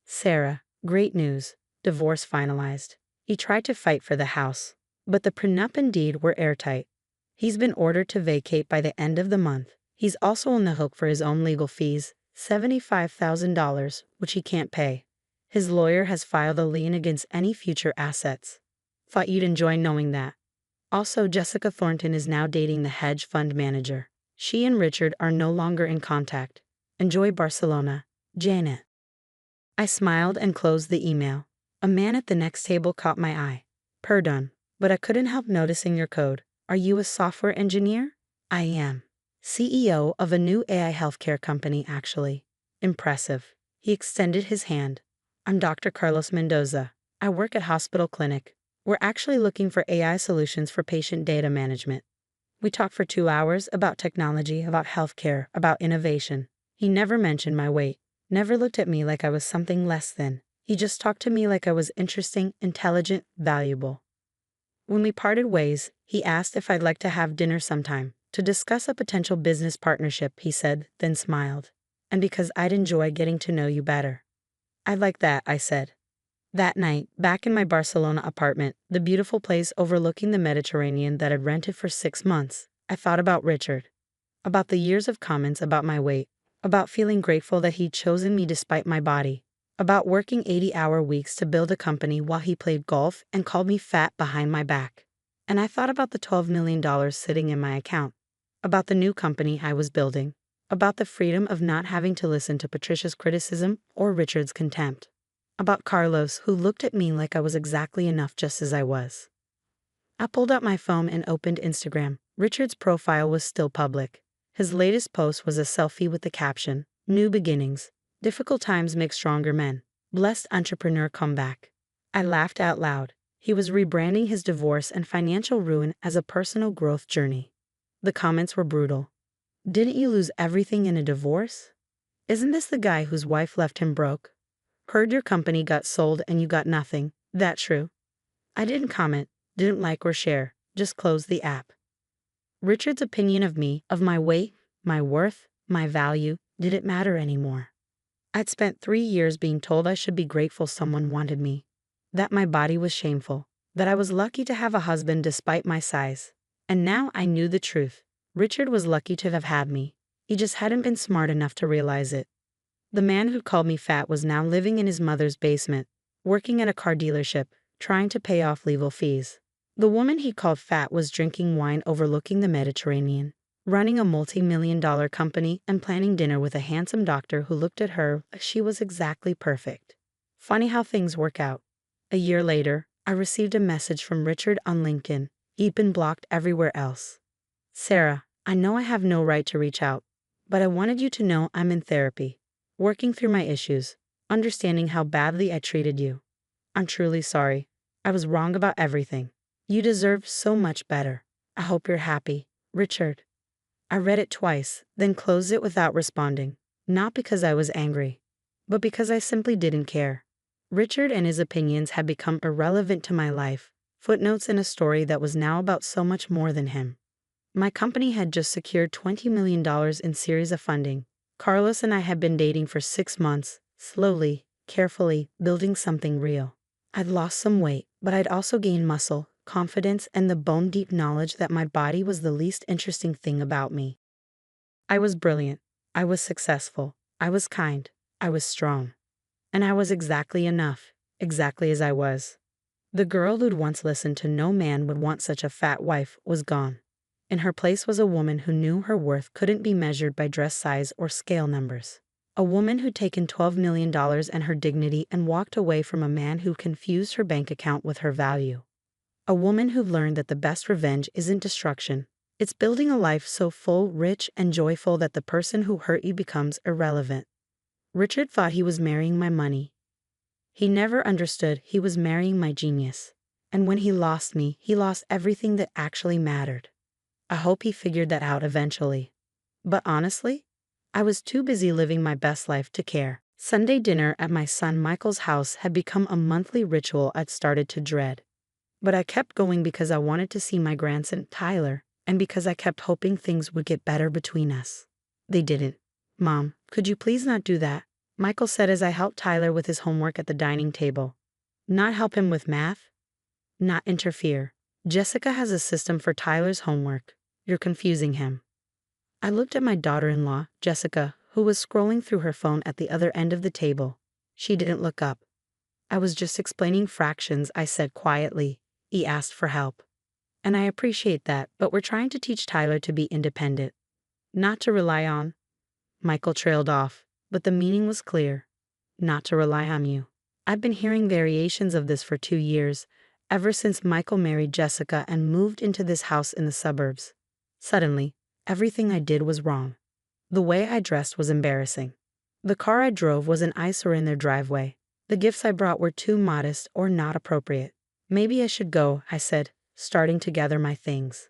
[SPEAKER 1] Sarah, great news. Divorce finalized. He tried to fight for the house, but the prenup and deed were airtight. He's been ordered to vacate by the end of the month. He's also on the hook for his own legal fees, $75,000, which he can't pay. His lawyer has filed a lien against any future assets. Thought you'd enjoy knowing that. Also, Jessica Thornton is now dating the hedge fund manager. She and Richard are no longer in contact. Enjoy Barcelona, Janet. I smiled and closed the email. A man at the next table caught my eye. Pardon, but I couldn't help noticing your code. Are you a software engineer? I am. CEO of a new AI healthcare company, actually. Impressive. He extended his hand. I'm Dr. Carlos Mendoza. I work at Hospital Clinic. We're actually looking for AI solutions for patient data management. We talked for 2 hours about technology, about healthcare, about innovation. He never mentioned my weight. Never looked at me like I was something less than. He just talked to me like I was interesting, intelligent, valuable. When we parted ways, he asked if I'd like to have dinner sometime, to discuss a potential business partnership, he said, then smiled. And because I'd enjoy getting to know you better. I'd like that, I said. That night, back in my Barcelona apartment, the beautiful place overlooking the Mediterranean that I'd rented for 6 months, I thought about Richard. About the years of comments about my weight. About feeling grateful that he'd chosen me despite my body. About working 80-hour weeks to build a company while he played golf and called me fat behind my back. And I thought about the $12 million sitting in my account. About the new company I was building. About the freedom of not having to listen to Patricia's criticism or Richard's contempt. About Carlos, who looked at me like I was exactly enough just as I was. I pulled out my phone and opened Instagram. Richard's profile was still public. His latest post was a selfie with the caption, "New beginnings. Difficult times make stronger men. Blessed entrepreneur comeback." I laughed out loud. He was rebranding his divorce and financial ruin as a personal growth journey. The comments were brutal. Didn't you lose everything in a divorce? Isn't this the guy whose wife left him broke? Heard your company got sold and you got nothing. That true? I didn't comment, didn't like or share, just closed the app. Richard's opinion of me, of my weight, my worth, my value, didn't matter anymore. I'd spent 3 years being told I should be grateful someone wanted me, that my body was shameful, that I was lucky to have a husband despite my size. And now I knew the truth. Richard was lucky to have had me. He just hadn't been smart enough to realize it. The man who called me fat was now living in his mother's basement, working at a car dealership, trying to pay off legal fees. The woman he called fat was drinking wine overlooking the Mediterranean, running a multi-million-dollar company and planning dinner with a handsome doctor who looked at her like she was exactly perfect. Funny how things work out. A year later, I received a message from Richard on LinkedIn. He'd been blocked everywhere else. Sarah, I know I have no right to reach out, but I wanted you to know I'm in therapy, working through my issues, understanding how badly I treated you. I'm truly sorry. I was wrong about everything. You deserve so much better. I hope you're happy, Richard. I read it twice, then closed it without responding, not because I was angry, but because I simply didn't care. Richard and his opinions had become irrelevant to my life, footnotes in a story that was now about so much more than him. My company had just secured $20 million in series of funding. Carlos and I had been dating for 6 months, slowly, carefully, building something real. I'd lost some weight, but I'd also gained muscle, confidence, and the bone-deep knowledge that my body was the least interesting thing about me. I was brilliant. I was successful. I was kind. I was strong. And I was exactly enough, exactly as I was. The girl who'd once listened to "no man would want such a fat wife" was gone. In her place was a woman who knew her worth couldn't be measured by dress size or scale numbers. A woman who'd taken $12 million and her dignity and walked away from a man who confused her bank account with her value. A woman who'd learned that the best revenge isn't destruction. It's building a life so full, rich, and joyful that the person who hurt you becomes irrelevant. Richard thought he was marrying my money. He never understood he was marrying my genius. And when he lost me, he lost everything that actually mattered. I hope he figured that out eventually. But honestly, I was too busy living my best life to care. Sunday dinner at my son Michael's house had become a monthly ritual I'd started to dread. But I kept going because I wanted to see my grandson, Tyler, and because I kept hoping things would get better between us. They didn't. "Mom, could you please not do that?" Michael said as I helped Tyler with his homework at the dining table. "Not help him with math? Not interfere. Jessica has a system for Tyler's homework. You're confusing him." I looked at my daughter-in-law, Jessica, who was scrolling through her phone at the other end of the table. She didn't look up. "I was just explaining fractions," I said quietly. "He asked for help. And I appreciate that, but we're trying to teach Tyler to be independent. Not to rely on." Michael trailed off, but the meaning was clear. Not to rely on you. I've been hearing variations of this for 2 years, ever since Michael married Jessica and moved into this house in the suburbs. Suddenly, everything I did was wrong. The way I dressed was embarrassing. The car I drove was an eyesore in their driveway. The gifts I brought were too modest or not appropriate. "Maybe I should go," I said, starting to gather my things.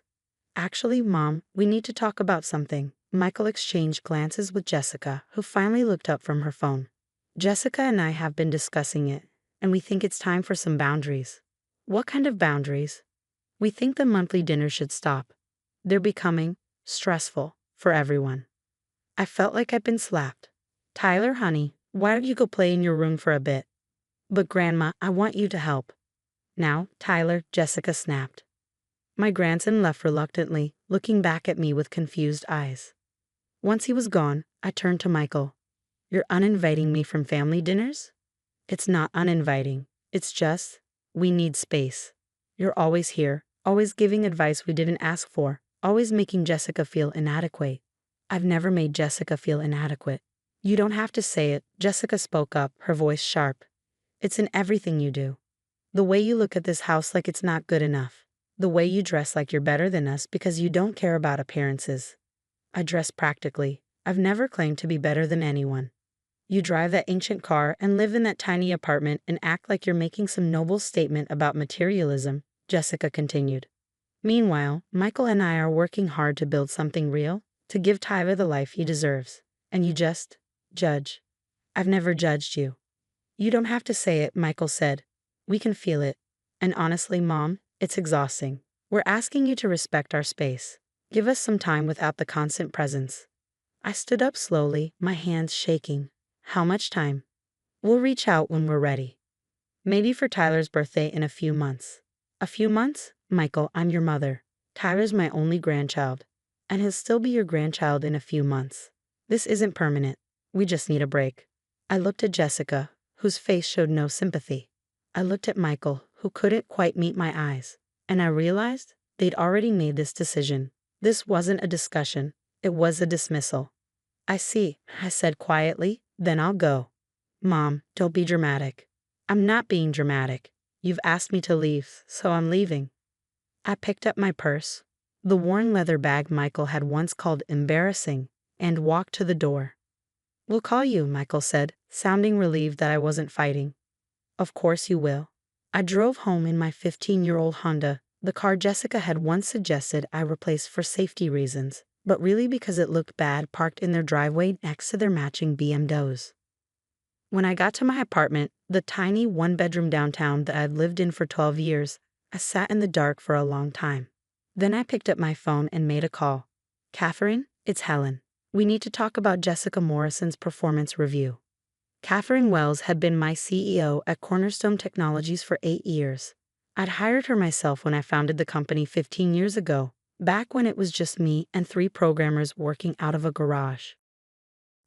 [SPEAKER 1] "Actually, Mom, we need to talk about something." Michael exchanged glances with Jessica, who finally looked up from her phone. "Jessica and I have been discussing it, and we think it's time for some boundaries." "What kind of boundaries?" "We think the monthly dinner should stop. They're becoming stressful for everyone." I felt like I'd been slapped. "Tyler, honey, why don't you go play in your room for a bit?" "But Grandma, I want you to help." "Now, Tyler," Jessica snapped. My grandson left reluctantly, looking back at me with confused eyes. Once he was gone, I turned to Michael. "You're uninviting me from family dinners?" "It's not uninviting. It's just, we need space. You're always here, always giving advice we didn't ask for, always making Jessica feel inadequate." "I've never made Jessica feel inadequate." "You don't have to say it," Jessica spoke up, her voice sharp. "It's in everything you do. The way you look at this house like it's not good enough. The way you dress like you're better than us because you don't care about appearances." "I dress practically. I've never claimed to be better than anyone." "You drive that ancient car and live in that tiny apartment and act like you're making some noble statement about materialism," Jessica continued. "Meanwhile, Michael and I are working hard to build something real, to give Tyler the life he deserves. And you just judge." "I've never judged you." "You don't have to say it," Michael said. "We can feel it. And honestly, Mom, it's exhausting. We're asking you to respect our space. Give us some time without the constant presence." I stood up slowly, my hands shaking. "How much time?" "We'll reach out when we're ready. Maybe for Tyler's birthday in a few months." "A few months?" "Michael, I'm your mother. Tyler's my only grandchild. And he'll still be your grandchild in a few months. This isn't permanent. We just need a break." I looked at Jessica, whose face showed no sympathy. I looked at Michael, who couldn't quite meet my eyes. And I realized they'd already made this decision. This wasn't a discussion. It was a dismissal. "I see," I said quietly, "then I'll go." "Mom, don't be dramatic." "I'm not being dramatic. You've asked me to leave, so I'm leaving." I picked up my purse, the worn leather bag Michael had once called embarrassing, and walked to the door. "We'll call you," Michael said, sounding relieved that I wasn't fighting. "Of course you will." I drove home in my 15-year-old Honda, the car Jessica had once suggested I replace for safety reasons, but really because it looked bad parked in their driveway next to their matching BMWs. When I got to my apartment, the tiny one-bedroom downtown that I'd lived in for 12 years, I sat in the dark for a long time. Then I picked up my phone and made a call. "Catherine, it's Helen. We need to talk about Jessica Morrison's performance review." Catherine Wells had been my CEO at Cornerstone Technologies for 8 years. I'd hired her myself when I founded the company 15 years ago, back when it was just me and 3 programmers working out of a garage.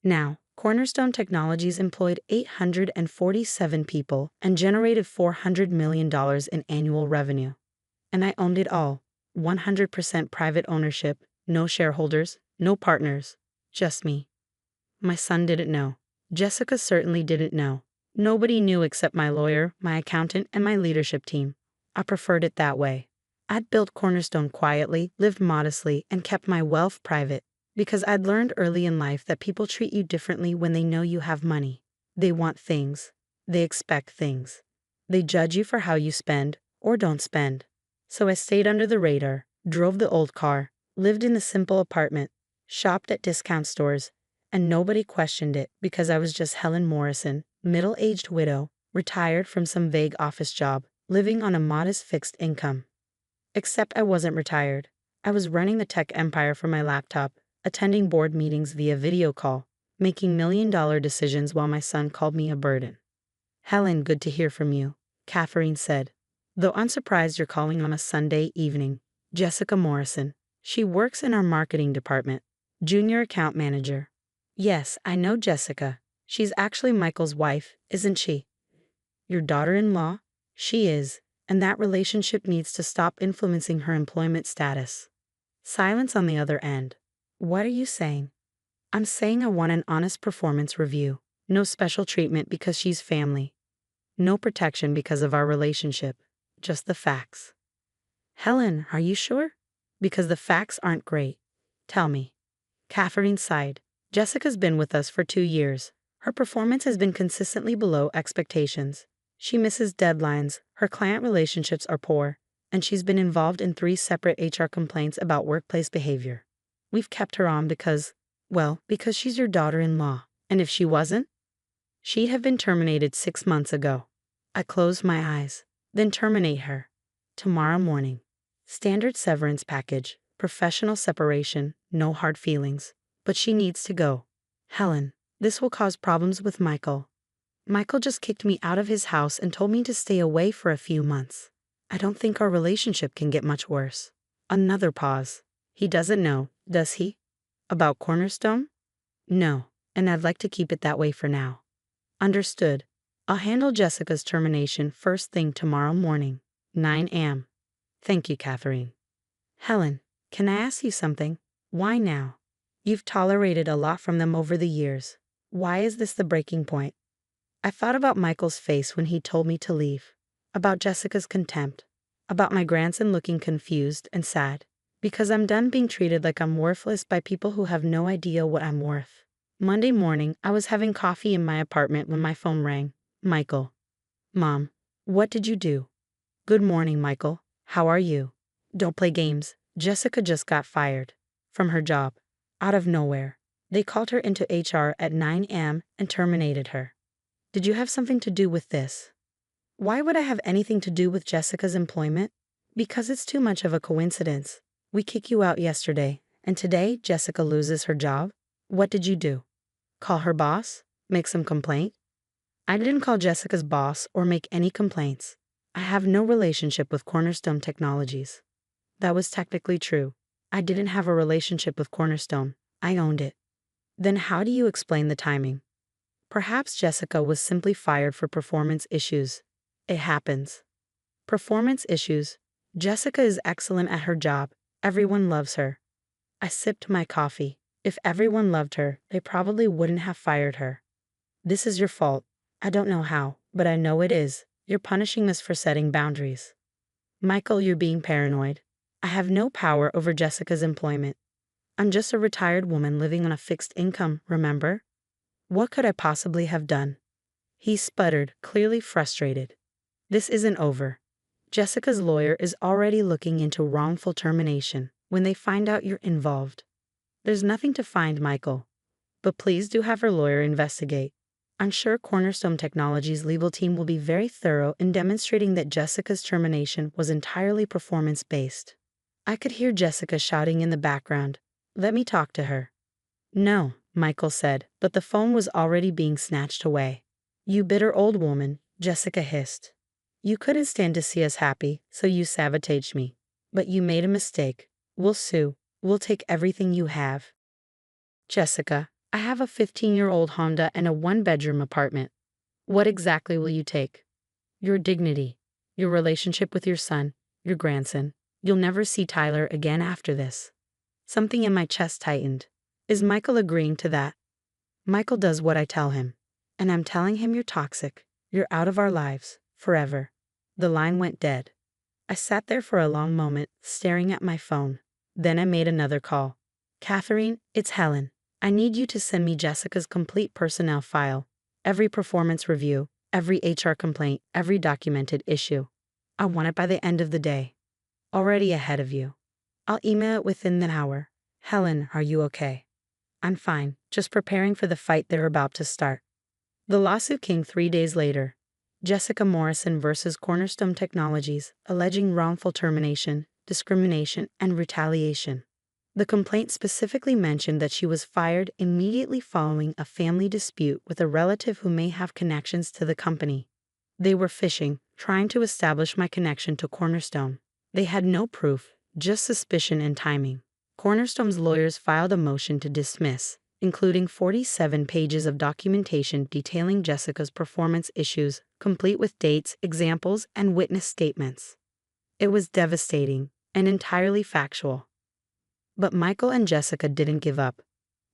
[SPEAKER 1] Now, Cornerstone Technologies employed 847 people and generated $400 million in annual revenue. And I owned it all. 100% private ownership, no shareholders, no partners, just me. My son didn't know. Jessica certainly didn't know. Nobody knew except my lawyer, my accountant, and my leadership team. I preferred it that way. I'd built Cornerstone quietly, lived modestly, and kept my wealth private, because I'd learned early in life that people treat you differently when they know you have money. They want things. They expect things. They judge you for how you spend, or don't spend. So I stayed under the radar, drove the old car, lived in a simple apartment, shopped at discount stores, and nobody questioned it because I was just Helen Morrison, middle-aged widow, retired from some vague office job, living on a modest fixed income. Except I wasn't retired. I was running the tech empire from my laptop, attending board meetings via video call, making million-dollar decisions while my son called me a burden. "Helen, good to hear from you," Catherine said. "Though I'm surprised you're calling on a Sunday evening." Jessica Morrison. She works in our marketing department. Junior account manager. "Yes, I know Jessica. She's actually Michael's wife, isn't she?" "Your daughter-in-law?" "She is, and that relationship needs to stop influencing her employment status." Silence on the other end. "What are you saying?" "I'm saying I want an honest performance review. No special treatment because she's family. No protection because of our relationship. Just the facts." "Helen, are you sure?" "Because the facts aren't great." "Tell me." Catherine sighed. "Jessica's been with us for 2 years. Her performance has been consistently below expectations. She misses deadlines, her client relationships are poor, and she's been involved in 3 separate HR complaints about workplace behavior. We've kept her on because she's your daughter-in-law. And if she wasn't, she'd have been terminated 6 months ago." I closed my eyes. "Then terminate her. Tomorrow morning. Standard severance package, professional separation, no hard feelings. But she needs to go." "Helen, this will cause problems with Michael. Michael just kicked me out of his house and told me to stay away for a few months. I don't think our relationship can get much worse." Another pause. "He doesn't know, does he? About Cornerstone?" "No, and I'd like to keep it that way for now." "Understood. I'll handle Jessica's termination first thing tomorrow morning, 9 a.m. "Thank you, Catherine." "Helen, can I ask you something?" "Why now?" "You've tolerated a lot from them over the years. Why is this the breaking point?" I thought about Michael's face when he told me to leave, about Jessica's contempt, about my grandson looking confused and sad, because I'm done being treated like I'm worthless by people who have no idea what I'm worth. Monday morning, I was having coffee in my apartment when my phone rang. "Michael." "Mom, what did you do?" "Good morning, Michael. How are you?" "Don't play games. Jessica just got fired. From her job. Out of nowhere. They called her into HR at 9 a.m. and terminated her." "Did you have something to do with this?" "Why would I have anything to do with Jessica's employment?" "Because it's too much of a coincidence. We kick you out yesterday, and today Jessica loses her job. What did you do? Call her boss? Make some complaint?" "I didn't call Jessica's boss or make any complaints. I have no relationship with Cornerstone Technologies." That was technically true. I didn't have a relationship with Cornerstone. I owned it. "Then how do you explain the timing?" "Perhaps Jessica was simply fired for performance issues. It happens." "Performance issues? Jessica is excellent at her job. Everyone loves her." I sipped my coffee. If everyone loved her, they probably wouldn't have fired her. "This is your fault. I don't know how, but I know it is. You're punishing us for setting boundaries." "Michael, you're being paranoid. I have no power over Jessica's employment. I'm just a retired woman living on a fixed income, remember? What could I possibly have done?" He sputtered, clearly frustrated. "This isn't over. Jessica's lawyer is already looking into wrongful termination when they find out you're involved." "There's nothing to find, Michael. But please do have her lawyer investigate. I'm sure Cornerstone Technologies' legal team will be very thorough in demonstrating that Jessica's termination was entirely performance-based." I could hear Jessica shouting in the background, "Let me talk to her." "No, Michael said, but the phone was already being snatched away. You bitter old woman, Jessica hissed. You couldn't stand to see us happy, so you sabotaged me. But you made a mistake. We'll sue. We'll take everything you have. Jessica, I have a 15-year-old Honda and a one-bedroom apartment. What exactly will you take? Your dignity, your relationship with your son, your grandson. You'll never see Tyler again after this. Something in my chest tightened. Is Michael agreeing to that? Michael does what I tell him. And I'm telling him you're toxic. You're out of our lives, forever. The line went dead. I sat there for a long moment, staring at my phone. Then I made another call. Catherine, it's Helen. I need you to send me Jessica's complete personnel file. Every performance review, every HR complaint, every documented issue. I want it by the end of the day. Already ahead of you. I'll email it within an hour. Helen, are you okay? I'm fine, just preparing for the fight they're about to start. The lawsuit came 3 days later. Jessica Morrison versus Cornerstone Technologies, alleging wrongful termination, discrimination, and retaliation. The complaint specifically mentioned that she was fired immediately following a family dispute with a relative who may have connections to the company. They were fishing, trying to establish my connection to Cornerstone. They had no proof, just suspicion and timing. Cornerstone's lawyers filed a motion to dismiss, including 47 pages of documentation detailing Jessica's performance issues, complete with dates, examples, and witness statements. It was devastating and entirely factual. But Michael and Jessica didn't give up.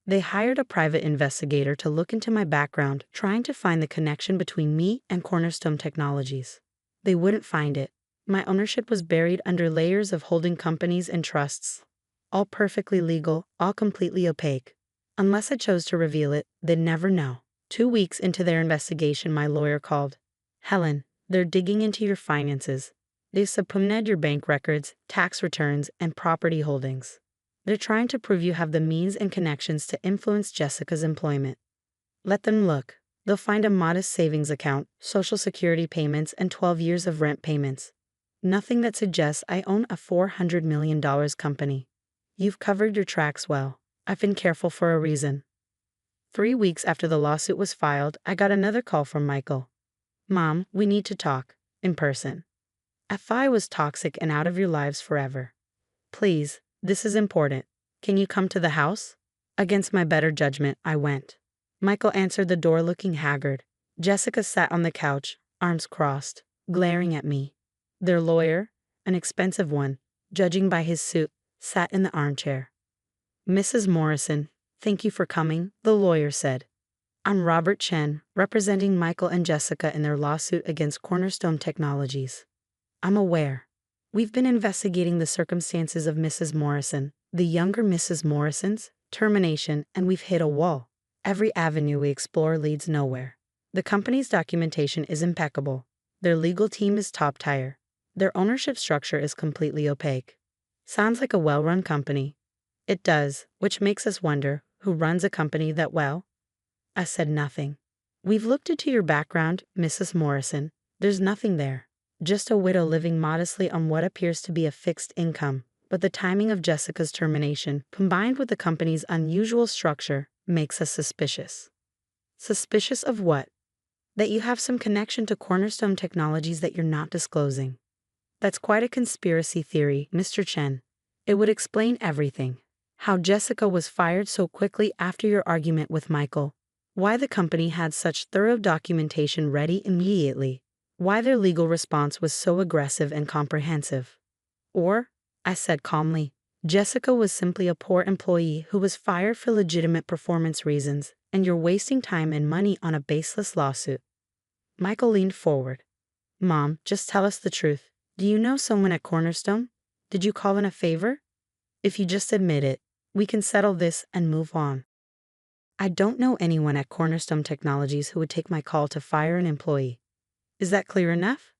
[SPEAKER 1] They hired a private investigator to look into my background, trying to find the connection between me and Cornerstone Technologies. They wouldn't find it. My ownership was buried under layers of holding companies and trusts. All perfectly legal, all completely opaque. Unless I chose to reveal it, they'd never know. 2 weeks into their investigation, my lawyer called. Helen, they're digging into your finances. They've subpoenaed your bank records, tax returns, and property holdings. They're trying to prove you have the means and connections to influence Jessica's employment. Let them look. They'll find a modest savings account, Social Security payments, and 12 years of rent payments. Nothing that suggests I own a $400 million company. You've covered your tracks well. I've been careful for a reason. 3 weeks after the lawsuit was filed, I got another call from Michael. Mom, we need to talk. In person. I thought I was toxic and out of your lives forever. Please, this is important. Can you come to the house? Against my better judgment, I went. Michael answered the door looking haggard. Jessica sat on the couch, arms crossed, glaring at me. Their lawyer, an expensive one, judging by his suit, sat in the armchair. Mrs. Morrison, thank you for coming, the lawyer said. I'm Robert Chen, representing Michael and Jessica in their lawsuit against Cornerstone Technologies. I'm aware. We've been investigating the circumstances of Mrs. Morrison, the younger Mrs. Morrison's, termination, and we've hit a wall. Every avenue we explore leads nowhere. The company's documentation is impeccable. Their legal team is top tier. Their ownership structure is completely opaque. Sounds like a well-run company. It does, which makes us wonder, who runs a company that well? I said nothing. We've looked into your background, Mrs. Morrison. There's nothing there. Just a widow living modestly on what appears to be a fixed income. But the timing of Jessica's termination, combined with the company's unusual structure, makes us suspicious. Suspicious of what? That you have some connection to Cornerstone Technologies that you're not disclosing. That's quite a conspiracy theory, Mr. Chen. It would explain everything. How Jessica was fired so quickly after your argument with Michael. Why the company had such thorough documentation ready immediately. Why their legal response was so aggressive and comprehensive. Or, I said calmly, Jessica was simply a poor employee who was fired for legitimate performance reasons, and you're wasting time and money on a baseless lawsuit. Michael leaned forward. Mom, just tell us the truth. Do you know someone at Cornerstone? Did you call in a favor? If you just admit it, we can settle this and move on. I don't know anyone at Cornerstone Technologies who would take my call to fire an employee. Is that clear enough?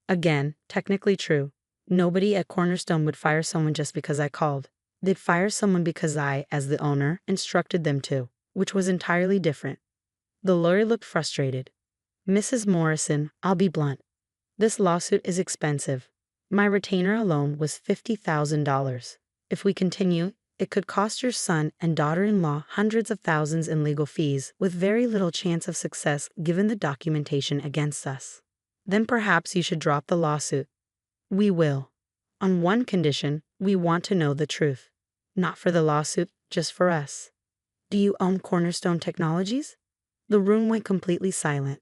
[SPEAKER 1] Again, technically true. Nobody at Cornerstone would fire someone just because I called. They'd fire someone because I, as the owner, instructed them to, which was entirely different. The lawyer looked frustrated. Mrs. Morrison, I'll be blunt. This lawsuit is expensive. My retainer alone was $50,000. If we continue, It could cost your son and daughter-in-law hundreds of thousands in legal fees with very little chance of success given the documentation against us. Then perhaps you should drop the lawsuit. We will. On one condition, we want to know the truth. Not for the lawsuit, just for us. Do you own Cornerstone Technologies? The room went completely silent.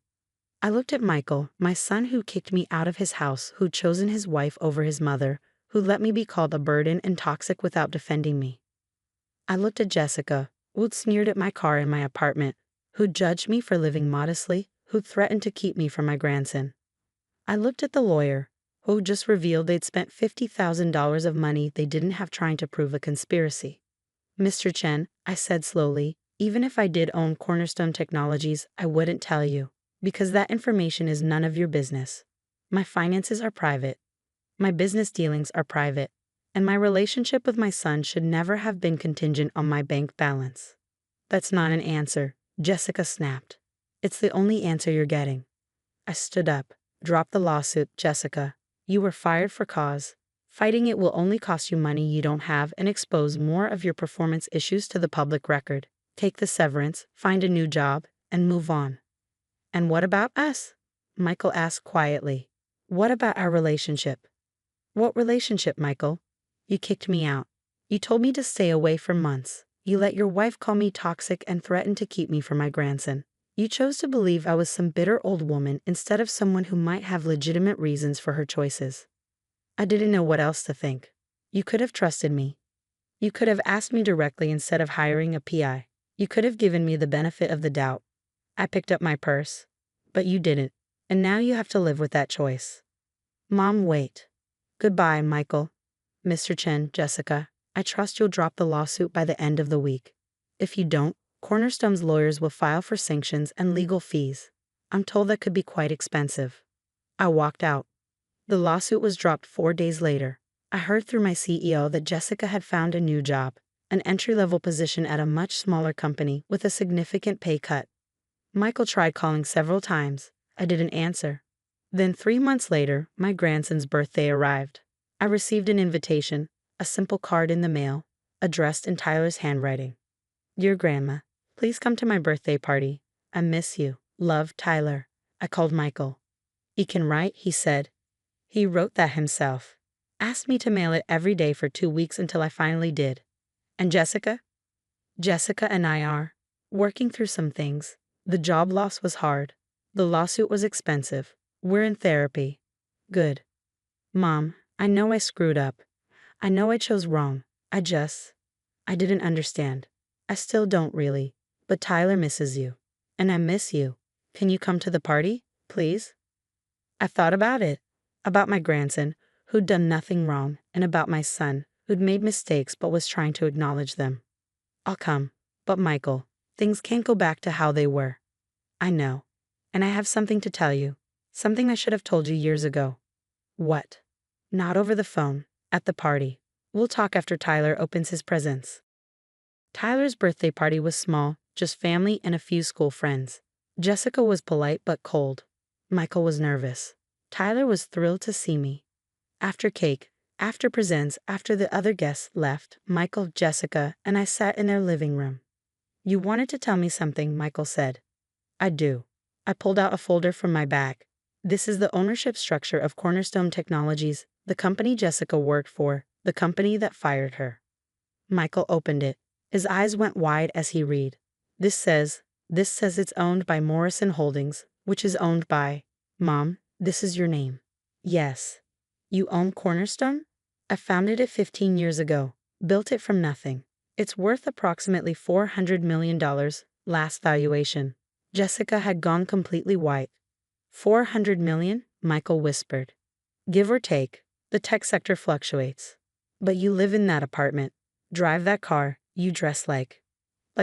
[SPEAKER 1] I looked at Michael, my son who kicked me out of his house, who'd chosen his wife over his mother, who let me be called a burden and toxic without defending me. I looked at Jessica, who'd sneered at my car in my apartment, who'd judged me for living modestly, who'd threatened to keep me from my grandson. I looked at the lawyer, who just revealed they'd spent $50,000 of money they didn't have trying to prove a conspiracy. Mr. Chen, I said slowly, even if I did own Cornerstone Technologies, I wouldn't tell you, because that information is none of your business. My finances are private. My business dealings are private. And my relationship with my son should never have been contingent on my bank balance. That's not an answer, Jessica snapped. It's the only answer you're getting. I stood up. Drop the lawsuit, Jessica. You were fired for cause. Fighting it will only cost you money you don't have and expose more of your performance issues to the public record. Take the severance, find a new job, and move on. And what about us? Michael asked quietly. What about our relationship? What relationship, Michael? You kicked me out. You told me to stay away for months. You let your wife call me toxic and threaten to keep me from my grandson. You chose to believe I was some bitter old woman instead of someone who might have legitimate reasons for her choices. I didn't know what else to think. You could have trusted me. You could have asked me directly instead of hiring a PI. You could have given me the benefit of the doubt. I picked up my purse. But you didn't. And now you have to live with that choice. Mom, wait. Goodbye, Michael. Mr. Chen, Jessica, I trust you'll drop the lawsuit by the end of the week. If you don't, Cornerstone's lawyers will file for sanctions and legal fees. I'm told that could be quite expensive. I walked out. The lawsuit was dropped 4 days later. I heard through my CEO that Jessica had found a new job, an entry-level position at a much smaller company with a significant pay cut. Michael tried calling several times. I didn't answer. Then 3 months later, my grandson's birthday arrived. I received an invitation, a simple card in the mail, addressed in Tyler's handwriting. Dear Grandma, please come to my birthday party. I miss you. Love, Tyler. I called Michael. He can write, he said. He wrote that himself. Asked me to mail it every day for 2 weeks until I finally did. And Jessica? Jessica and I are working through some things. The job loss was hard. The lawsuit was expensive. We're in therapy. Good. Mom, I know I screwed up. I know I chose wrong. I didn't understand. I still don't really. But Tyler misses you. And I miss you. Can you come to the party, please? I thought about it. About my grandson, who'd done nothing wrong, and about my son, who'd made mistakes but was trying to acknowledge them. I'll come. But Michael, things can't go back to how they were. I know. And I have something to tell you. Something I should have told you years ago. What? Not over the phone. At the party. We'll talk after Tyler opens his presents. Tyler's birthday party was small, just family and a few school friends. Jessica was polite but cold. Michael was nervous. Tyler was thrilled to see me. After cake, after presents, after the other guests left, Michael, Jessica, and I sat in their living room. You wanted to tell me something, Michael said. I do. I pulled out a folder from my bag. This is the ownership structure of Cornerstone Technologies, the company Jessica worked for, the company that fired her. Michael opened it. His eyes went wide as he read. This says it's owned by Morrison Holdings, which is owned by... Mom, this is your name. Yes. You own Cornerstone? I founded it 15 years ago. Built it from nothing. It's worth approximately $400 million, last valuation. Jessica had gone completely white. 400 million? Michael whispered. Give or take, the tech sector fluctuates. But you live in that apartment, drive that car, you dress like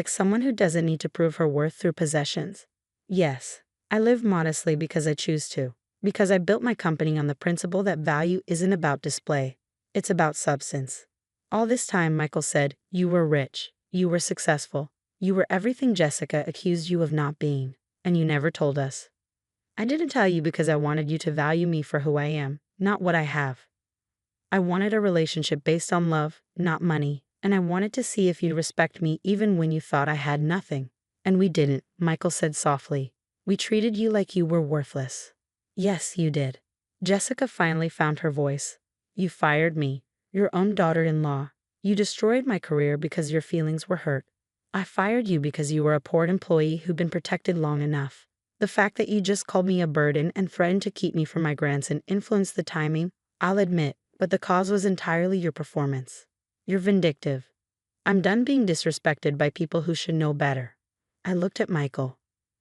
[SPEAKER 1] someone who doesn't need to prove her worth through possessions. Yes, I live modestly because I choose to, because I built my company on the principle that value isn't about display, it's about substance. All this time, Michael said, you were rich, you were successful, you were everything Jessica accused you of not being, and you never told us. I didn't tell you because I wanted you to value me for who I am, not what I have. I wanted a relationship based on love, not money, And I wanted to see if you'd respect me even when you thought I had nothing. And we didn't, Michael said softly. We treated you like you were worthless. Yes, you did. Jessica finally found her voice. You fired me, your own daughter-in-law. You destroyed my career because your feelings were hurt. I fired you because you were a poor employee who'd been protected long enough. The fact that you just called me a burden and threatened to keep me from my grandson influenced the timing, I'll admit, but the cause was entirely your performance. You're vindictive. I'm done being disrespected by people who should know better. I looked at Michael.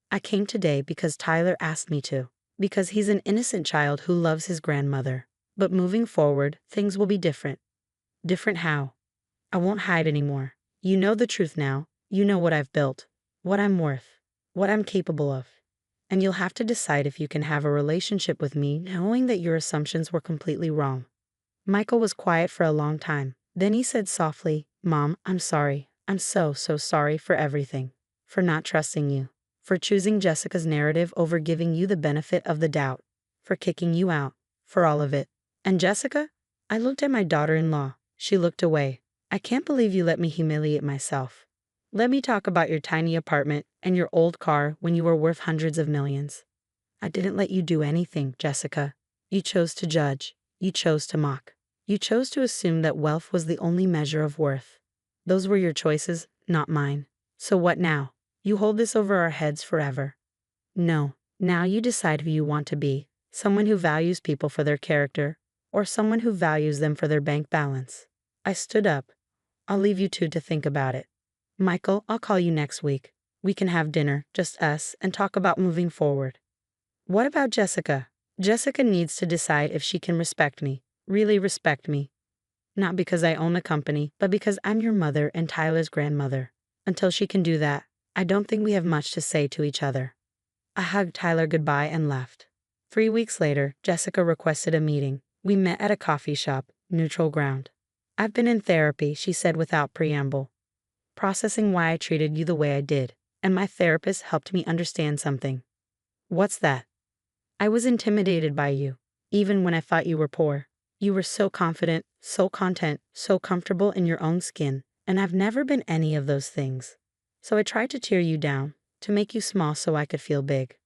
[SPEAKER 1] I came today because Tyler asked me to, because he's an innocent child who loves his grandmother. But moving forward, things will be different. Different how? I won't hide anymore. You know the truth now. You know what I've built, what I'm worth, what I'm capable of. And you'll have to decide if you can have a relationship with me knowing that your assumptions were completely wrong. Michael was quiet for a long time. Then he said softly, Mom, I'm sorry. I'm so sorry for everything. For not trusting you. For choosing Jessica's narrative over giving you the benefit of the doubt. For kicking you out. For all of it. And Jessica? I looked at my daughter-in-law. She looked away. I can't believe you let me humiliate myself. Let me talk about your tiny apartment and your old car when you were worth hundreds of millions. I didn't let you do anything, Jessica. You chose to judge. You chose to mock. You chose to assume that wealth was the only measure of worth. Those were your choices, not mine. So what now? You hold this over our heads forever. No, now you decide who you want to be. Someone who values people for their character, or someone who values them for their bank balance. I stood up. I'll leave you two to think about it. Michael, I'll call you next week. We can have dinner, just us, and talk about moving forward. What about Jessica? Jessica needs to decide if she can respect me, really respect me. Not because I own a company, but because I'm your mother and Tyler's grandmother. Until she can do that, I don't think we have much to say to each other. I hugged Tyler goodbye and left. 3 weeks later, Jessica requested a meeting. We met at a coffee shop, neutral ground. I've been in therapy, she said without preamble. Processing why I treated you the way I did, and my therapist helped me understand something. What's that? I was intimidated by you, even when I thought you were poor. You were so confident, so content, so comfortable in your own skin, and I've never been any of those things. So I tried to tear you down, to make you small so I could feel big.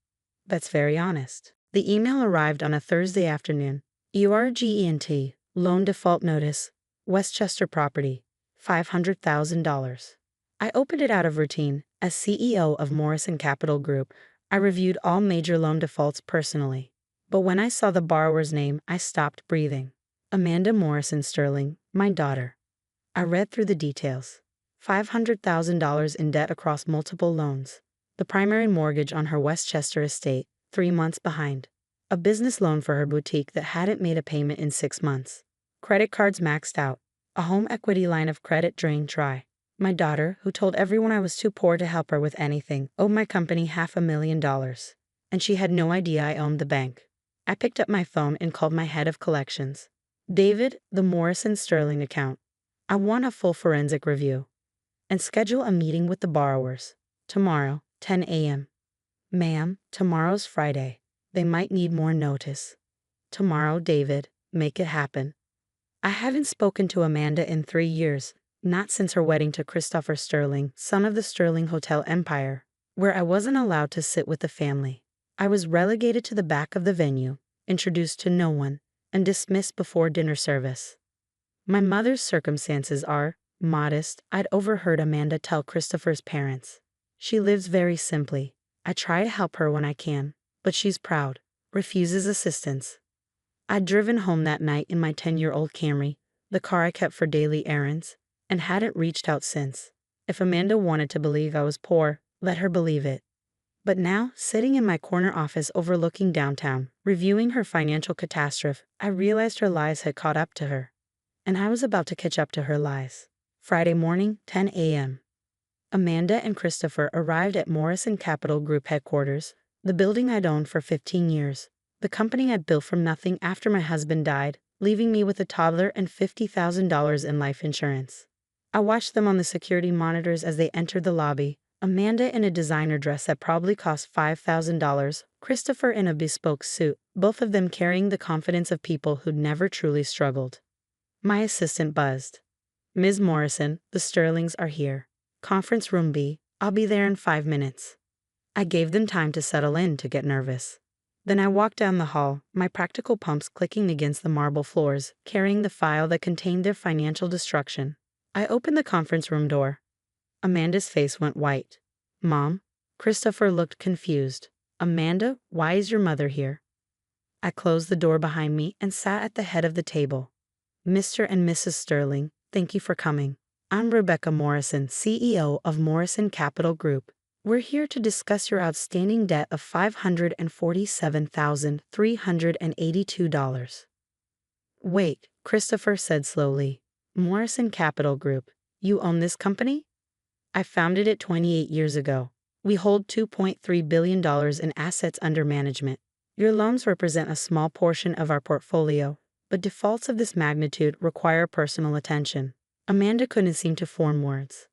[SPEAKER 1] That's very honest. The email arrived on a Thursday afternoon. URGENT, loan default notice, Westchester property, $500,000. I opened it out of routine. As CEO of Morrison Capital Group, I reviewed all major loan defaults personally. But when I saw the borrower's name, I stopped breathing. Amanda Morrison Sterling, my daughter. I read through the details. $500,000 in debt across multiple loans. The primary mortgage on her Westchester estate, 3 months behind. A business loan for her boutique that hadn't made a payment in 6 months. Credit cards maxed out. A home equity line of credit drained dry. My daughter, who told everyone I was too poor to help her with anything, owed my company $500,000. And she had no idea I owned the bank. I picked up my phone and called my head of collections. David, the Morrison Sterling account. I want a full forensic review. And schedule a meeting with the borrowers. Tomorrow, 10 a.m. Ma'am, tomorrow's Friday. They might need more notice. Tomorrow, David, make it happen. I haven't spoken to Amanda in 3 years, not since her wedding to Christopher Sterling, son of the Sterling Hotel Empire, where I wasn't allowed to sit with the family. I was relegated to the back of the venue, introduced to no one, and dismissed before dinner service. My mother's circumstances are modest. I'd overheard Amanda tell Christopher's parents. She lives very simply. I try to help her when I can, but she's proud, refuses assistance. I'd driven home that night in my 10-year-old Camry, the car I kept for daily errands, and hadn't reached out since. If Amanda wanted to believe I was poor, let her believe it. But now, sitting in my corner office overlooking downtown, reviewing her financial catastrophe, I realized her lies had caught up to her. And I was about to catch up to her lies. Friday morning, 10 a.m. Amanda and Christopher arrived at Morrison Capital Group headquarters, the building I'd owned for 15 years. The company I'd built from nothing after my husband died, leaving me with a toddler and $50,000 in life insurance. I watched them on the security monitors as they entered the lobby, Amanda in a designer dress that probably cost $5,000, Christopher in a bespoke suit, both of them carrying the confidence of people who'd never truly struggled. My assistant buzzed. Ms. Morrison, the Sterlings are here. Conference room B. I'll be there in 5 minutes. I gave them time to settle in to get nervous. Then I walked down the hall, my practical pumps clicking against the marble floors, carrying the file that contained their financial destruction. I opened the conference room door. Amanda's face went white. Mom? Christopher looked confused. Amanda, why is your mother here? I closed the door behind me and sat at the head of the table. Mr. and Mrs. Sterling, thank you for coming. I'm Rebecca Morrison, CEO of Morrison Capital Group. We're here to discuss your outstanding debt of $547,382. Wait, Christopher said slowly. Morrison Capital Group, you own this company? I founded it 28 years ago. We hold $2.3 billion in assets under management. Your loans represent a small portion of our portfolio, but defaults of this magnitude require personal attention. Amanda couldn't seem to form words.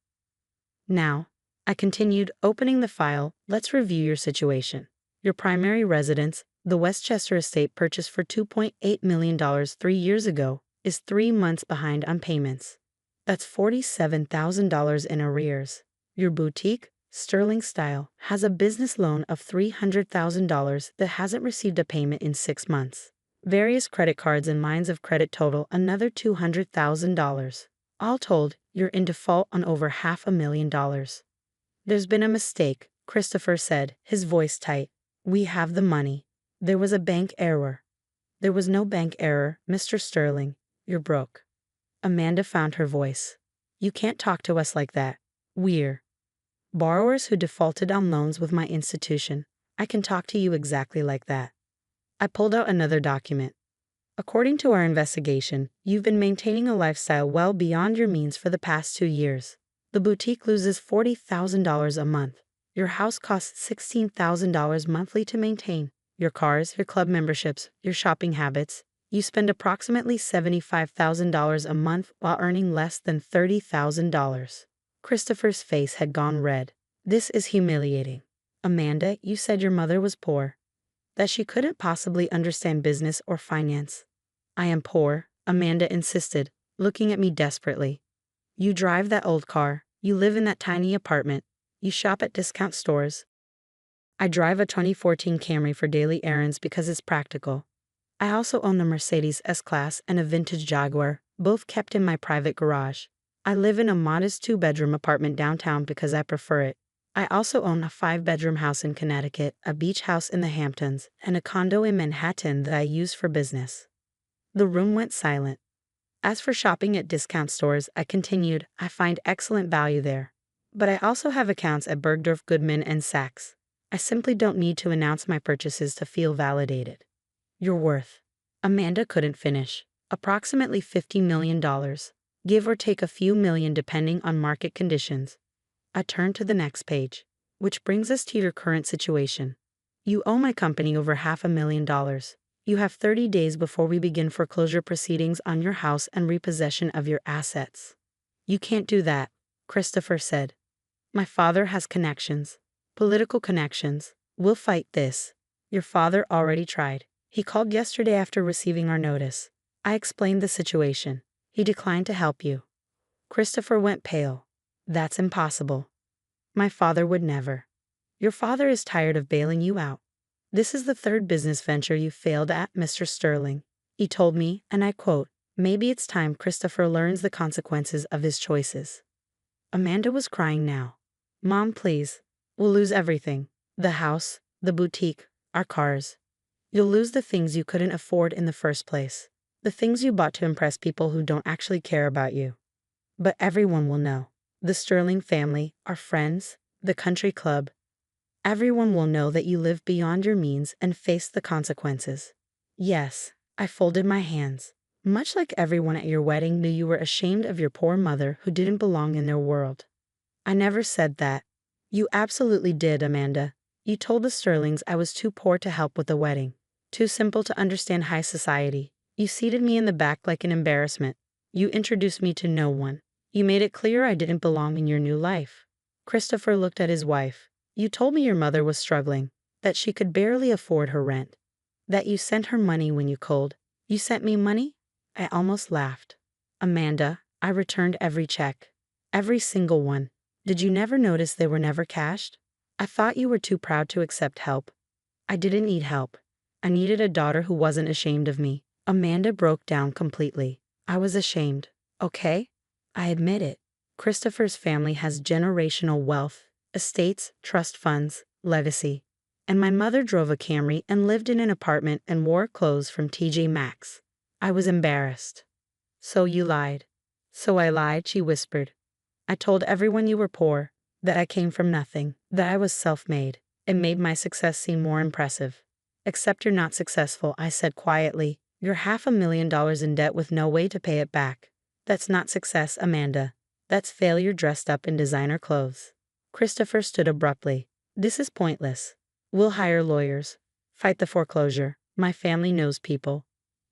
[SPEAKER 1] Now, I continued, opening the file, let's review your situation. Your primary residence, the Westchester estate purchased for $2.8 million 3 years ago, is 3 months behind on payments. That's $47,000 in arrears. Your boutique, Sterling Style, has a business loan of $300,000 that hasn't received a payment in 6 months. Various credit cards and lines of credit total another $200,000. All told, you're in default on over $500,000. There's been a mistake, Christopher said, his voice tight. We have the money. There was a bank error. There was no bank error, Mr. Sterling. You're broke. Amanda found her voice. You can't talk to us like that. We're borrowers who defaulted on loans with my institution. I can talk to you exactly like that. I pulled out another document. According to our investigation, you've been maintaining a lifestyle well beyond your means for the past 2 years. The boutique loses $40,000 a month. Your house costs $16,000 monthly to maintain. Your cars, your club memberships, your shopping habits. You spend approximately $75,000 a month while earning less than $30,000. Christopher's face had gone red. This is humiliating. Amanda, you said your mother was poor. That she couldn't possibly understand business or finance. I am poor, Amanda insisted, looking at me desperately. You drive that old car, you live in that tiny apartment, you shop at discount stores. I drive a 2014 Camry for daily errands because it's practical. I also own a Mercedes S-Class and a vintage Jaguar, both kept in my private garage. I live in a modest 2-bedroom apartment downtown because I prefer it. I also own a 5-bedroom house in Connecticut, a beach house in the Hamptons, and a condo in Manhattan that I use for business. The room went silent. As for shopping at discount stores, I continued, I find excellent value there. But I also have accounts at Bergdorf Goodman and Saks. I simply don't need to announce my purchases to feel validated. Your worth. Amanda couldn't finish. Approximately $50 million. Give or take a few million depending on market conditions. I turned to the next page. Which brings us to your current situation. You owe my company over $500,000. You have 30 days before we begin foreclosure proceedings on your house and repossession of your assets. You can't do that, Christopher said. My father has connections. Political connections. We'll fight this. Your father already tried. He called yesterday after receiving our notice. I explained the situation. He declined to help you. Christopher went pale. That's impossible. My father would never. Your father is tired of bailing you out. This is the 3rd business venture you failed at, Mr. Sterling. He told me, and I quote, maybe it's time Christopher learns the consequences of his choices. Amanda was crying now. Mom, please. We'll lose everything. The house, the boutique, our cars. You'll lose the things you couldn't afford in the first place. The things you bought to impress people who don't actually care about you. But everyone will know. The Sterling family, our friends, the country club. Everyone will know that you live beyond your means and face the consequences. Yes, I folded my hands. Much like everyone at your wedding knew you were ashamed of your poor mother who didn't belong in their world. I never said that. You absolutely did, Amanda. You told the Sterlings I was too poor to help with the wedding. Too simple to understand high society. You seated me in the back like an embarrassment. You introduced me to no one. You made it clear I didn't belong in your new life. Christopher looked at his wife. You told me your mother was struggling, that she could barely afford her rent, that you sent her money when you called. You sent me money? I almost laughed. Amanda, I returned every check. Every single one. Did you never notice they were never cashed? I thought you were too proud to accept help. I didn't need help. I needed a daughter who wasn't ashamed of me. Amanda broke down completely. I was ashamed. Okay? I admit it. Christopher's family has generational wealth, estates, trust funds, legacy. And my mother drove a Camry and lived in an apartment and wore clothes from TJ Maxx. I was embarrassed. So you lied. So I lied, she whispered. I told everyone you were poor, that I came from nothing, that I was self-made. It made my success seem more impressive. Except you're not successful, I said quietly. You're $500,000 in debt with no way to pay it back. That's not success, Amanda. That's failure dressed up in designer clothes. Christopher stood abruptly. This is pointless. We'll hire lawyers. Fight the foreclosure. My family knows people.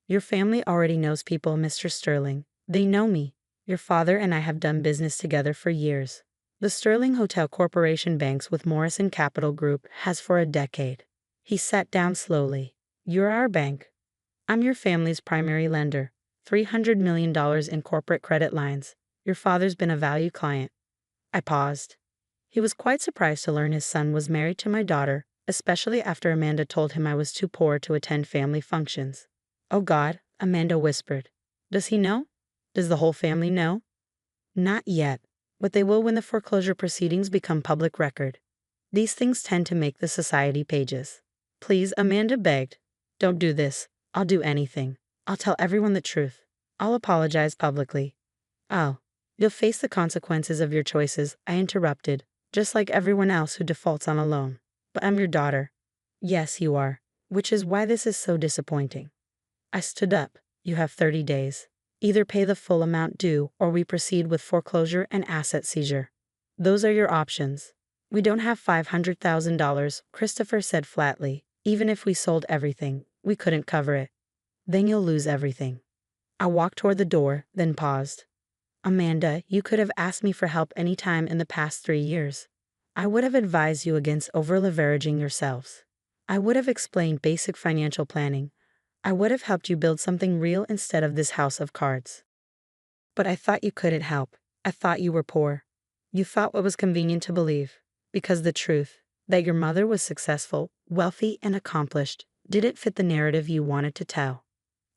[SPEAKER 1] Your family already knows people, Mr. Sterling. They know me. Your father and I have done business together for years. The Sterling Hotel Corporation banks with Morrison Capital Group has for a decade. He sat down slowly. You're our bank. I'm your family's primary lender. $300 million in corporate credit lines. Your father's been a valued client. I paused. He was quite surprised to learn his son was married to my daughter, especially after Amanda told him I was too poor to attend family functions. Oh God, Amanda whispered. Does he know? Does the whole family know? Not yet, but they will when the foreclosure proceedings become public record. These things tend to make the society pages. Please, Amanda begged. Don't do this. I'll do anything. I'll tell everyone the truth. I'll apologize publicly. Oh, you'll face the consequences of your choices, I interrupted, just like everyone else who defaults on a loan. But I'm your daughter. Yes, you are, which is why this is so disappointing. I stood up. You have 30 days. Either pay the full amount due or we proceed with foreclosure and asset seizure. Those are your options. We don't have $500,000, Christopher said flatly. Even if we sold everything, we couldn't cover it. Then you'll lose everything. I walked toward the door, then paused. Amanda, you could have asked me for help any time in the past 3 years. I would have advised you against over-leveraging yourselves. I would have explained basic financial planning. I would have helped you build something real instead of this house of cards. But I thought you couldn't help. I thought you were poor. You thought what was convenient to believe. Because the truth, that your mother was successful, wealthy, and accomplished, didn't fit the narrative you wanted to tell.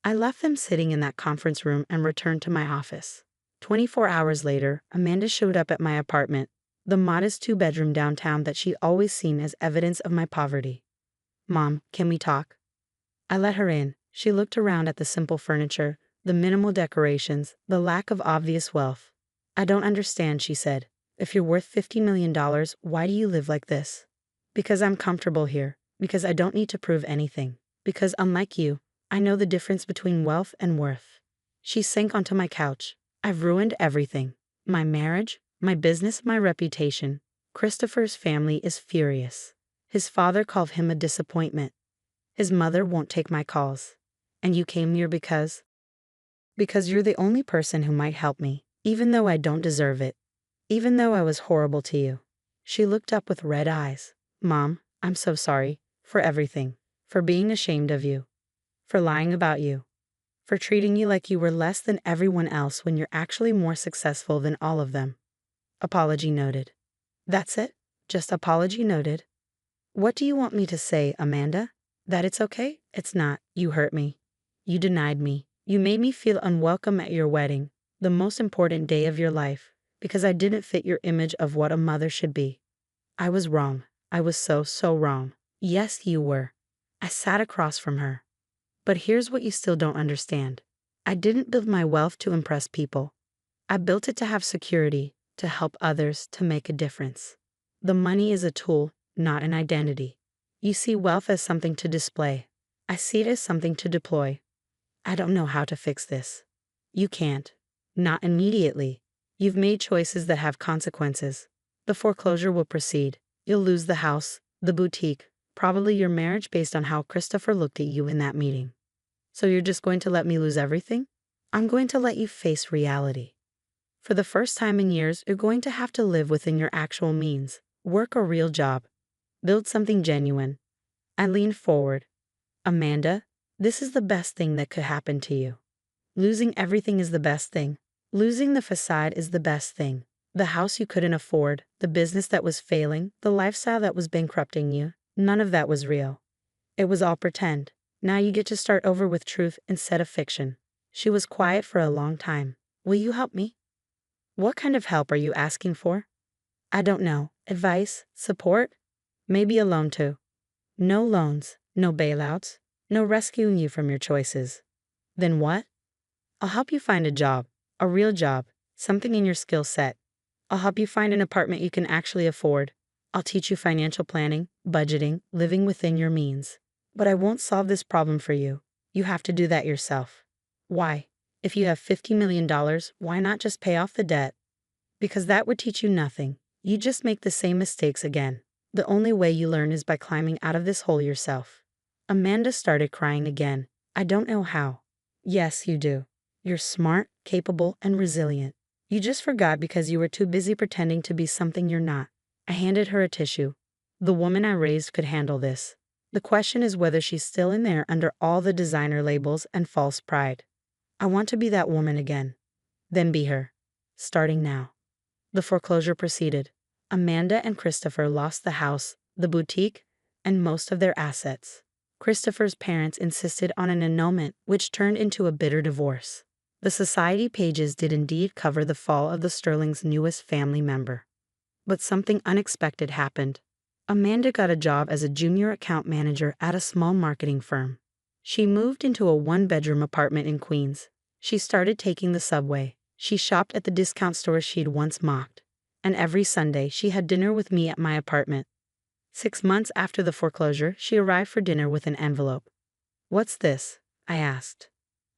[SPEAKER 1] I left them sitting in that conference room and returned to my office. 24 hours later, Amanda showed up at my apartment, the modest 2-bedroom downtown that she'd always seen as evidence of my poverty. Mom, can we talk? I let her in. She looked around at the simple furniture, the minimal decorations, the lack of obvious wealth. I don't understand, she said. If you're worth $50 million, why do you live like this? Because I'm comfortable here. Because I don't need to prove anything. Because unlike you, I know the difference between wealth and worth. She sank onto my couch. I've ruined everything. My marriage, my business, my reputation. Christopher's family is furious. His father called him a disappointment. His mother won't take my calls. And you came here because you're the only person who might help me, even though I don't deserve it. Even though I was horrible to you. She looked up with red eyes. Mom, I'm so sorry. For everything. For being ashamed of you. For lying about you. For treating you like you were less than everyone else when you're actually more successful than all of them. Apology noted. That's it? Just apology noted. What do you want me to say, Amanda? That it's okay? It's not. You hurt me. You denied me. You made me feel unwelcome at your wedding, the most important day of your life, because I didn't fit your image of what a mother should be. I was wrong. I was so wrong. Yes, you were. I sat across from her. But here's what you still don't understand. I didn't build my wealth to impress people. I built it to have security, to help others, to make a difference. The money is a tool, not an identity. You see wealth as something to display. I see it as something to deploy. I don't know how to fix this. You can't. Not immediately. You've made choices that have consequences. The foreclosure will proceed. You'll lose the house, the boutique, probably your marriage based on how Christopher looked at you in that meeting. So you're just going to let me lose everything? I'm going to let you face reality. For the first time in years, you're going to have to live within your actual means. Work a real job. Build something genuine. I leaned forward. Amanda, this is the best thing that could happen to you. Losing everything is the best thing. Losing the facade is the best thing. The house you couldn't afford, the business that was failing, the lifestyle that was bankrupting you, none of that was real. It was all pretend. Now you get to start over with truth instead of fiction. She was quiet for a long time. Will you help me? What kind of help are you asking for? I don't know. Advice? Support? Maybe a loan too. No loans, no bailouts, no rescuing you from your choices. Then what? I'll help you find a job, a real job, something in your skill set. I'll help you find an apartment you can actually afford. I'll teach you financial planning, budgeting, living within your means. But I won't solve this problem for you. You have to do that yourself. Why? If you have $50 million, why not just pay off the debt? Because that would teach you nothing. You just make the same mistakes again. The only way you learn is by climbing out of this hole yourself. Amanda started crying again. I don't know how. Yes, you do. You're smart, capable, and resilient. You just forgot because you were too busy pretending to be something you're not. I handed her a tissue. The woman I raised could handle this. The question is whether she's still in there under all the designer labels and false pride. I want to be that woman again. Then be her. Starting now. The foreclosure proceeded. Amanda and Christopher lost the house, the boutique, and most of their assets. Christopher's parents insisted on an annulment, which turned into a bitter divorce. The society pages did indeed cover the fall of the Sterling's newest family member. But something unexpected happened. Amanda got a job as a junior account manager at a small marketing firm. She moved into a one-bedroom apartment in Queens. She started taking the subway. She shopped at the discount stores she'd once mocked. And every Sunday, she had dinner with me at my apartment. 6 months after the foreclosure, she arrived for dinner with an envelope. "What's this?" I asked.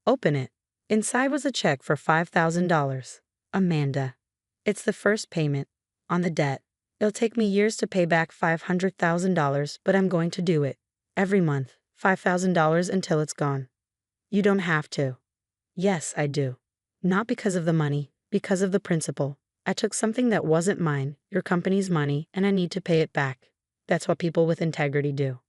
[SPEAKER 1] "Open it." Inside was a check for $5,000. Amanda. "It's the first payment on the debt. It'll take me years to pay back $500,000, but I'm going to do it. Every month, $5,000 until it's gone." "You don't have to." "Yes, I do. Not because of the money, because of the principle. I took something that wasn't mine, your company's money, and I need to pay it back. That's what people with integrity do."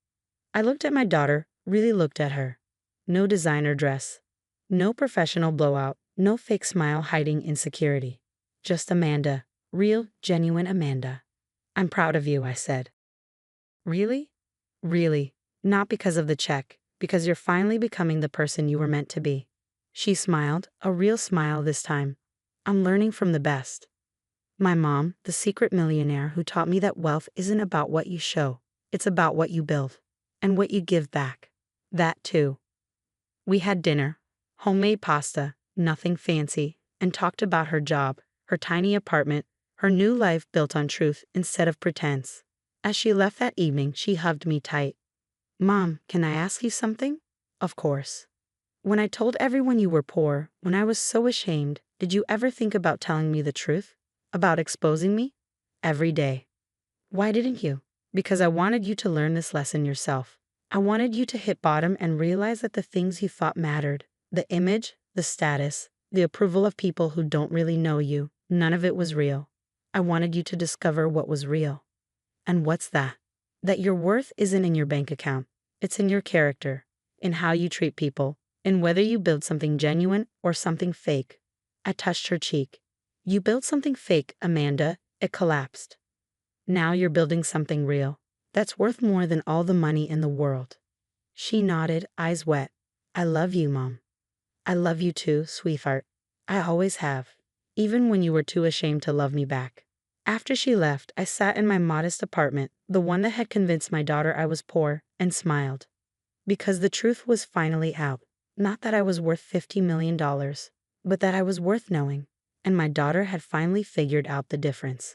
[SPEAKER 1] I looked at my daughter, really looked at her. No designer dress. No professional blowout. No fake smile hiding insecurity. Just Amanda. Real, genuine Amanda. "I'm proud of you," I said. "Really?" "Really. Not because of the check, because you're finally becoming the person you were meant to be." She smiled, a real smile this time. "I'm learning from the best." My mom, the secret millionaire who taught me that wealth isn't about what you show, it's about what you build and what you give back. That too. We had dinner, homemade pasta, nothing fancy, and talked about her job, her tiny apartment, her new life built on truth instead of pretense. As she left that evening, she hugged me tight. "Mom, can I ask you something?" "Of course." "When I told everyone you were poor, when I was so ashamed, did you ever think about telling me the truth? About exposing me?" "Every day." "Why didn't you?" "Because I wanted you to learn this lesson yourself. I wanted you to hit bottom and realize that the things you thought mattered, the image, the status, the approval of people who don't really know you, none of it was real. I wanted you to discover what was real." "And what's that?" "That your worth isn't in your bank account. It's in your character, in how you treat people, in whether you build something genuine or something fake." I touched her cheek. "You built something fake, Amanda. It collapsed. Now you're building something real. That's worth more than all the money in the world." She nodded, eyes wet. "I love you, Mom." "I love you too, sweetheart. I always have. Even when you were too ashamed to love me back." After she left, I sat in my modest apartment, the one that had convinced my daughter I was poor, and smiled. Because the truth was finally out. Not that I was worth $50 million, but that I was worth knowing. And my daughter had finally figured out the difference.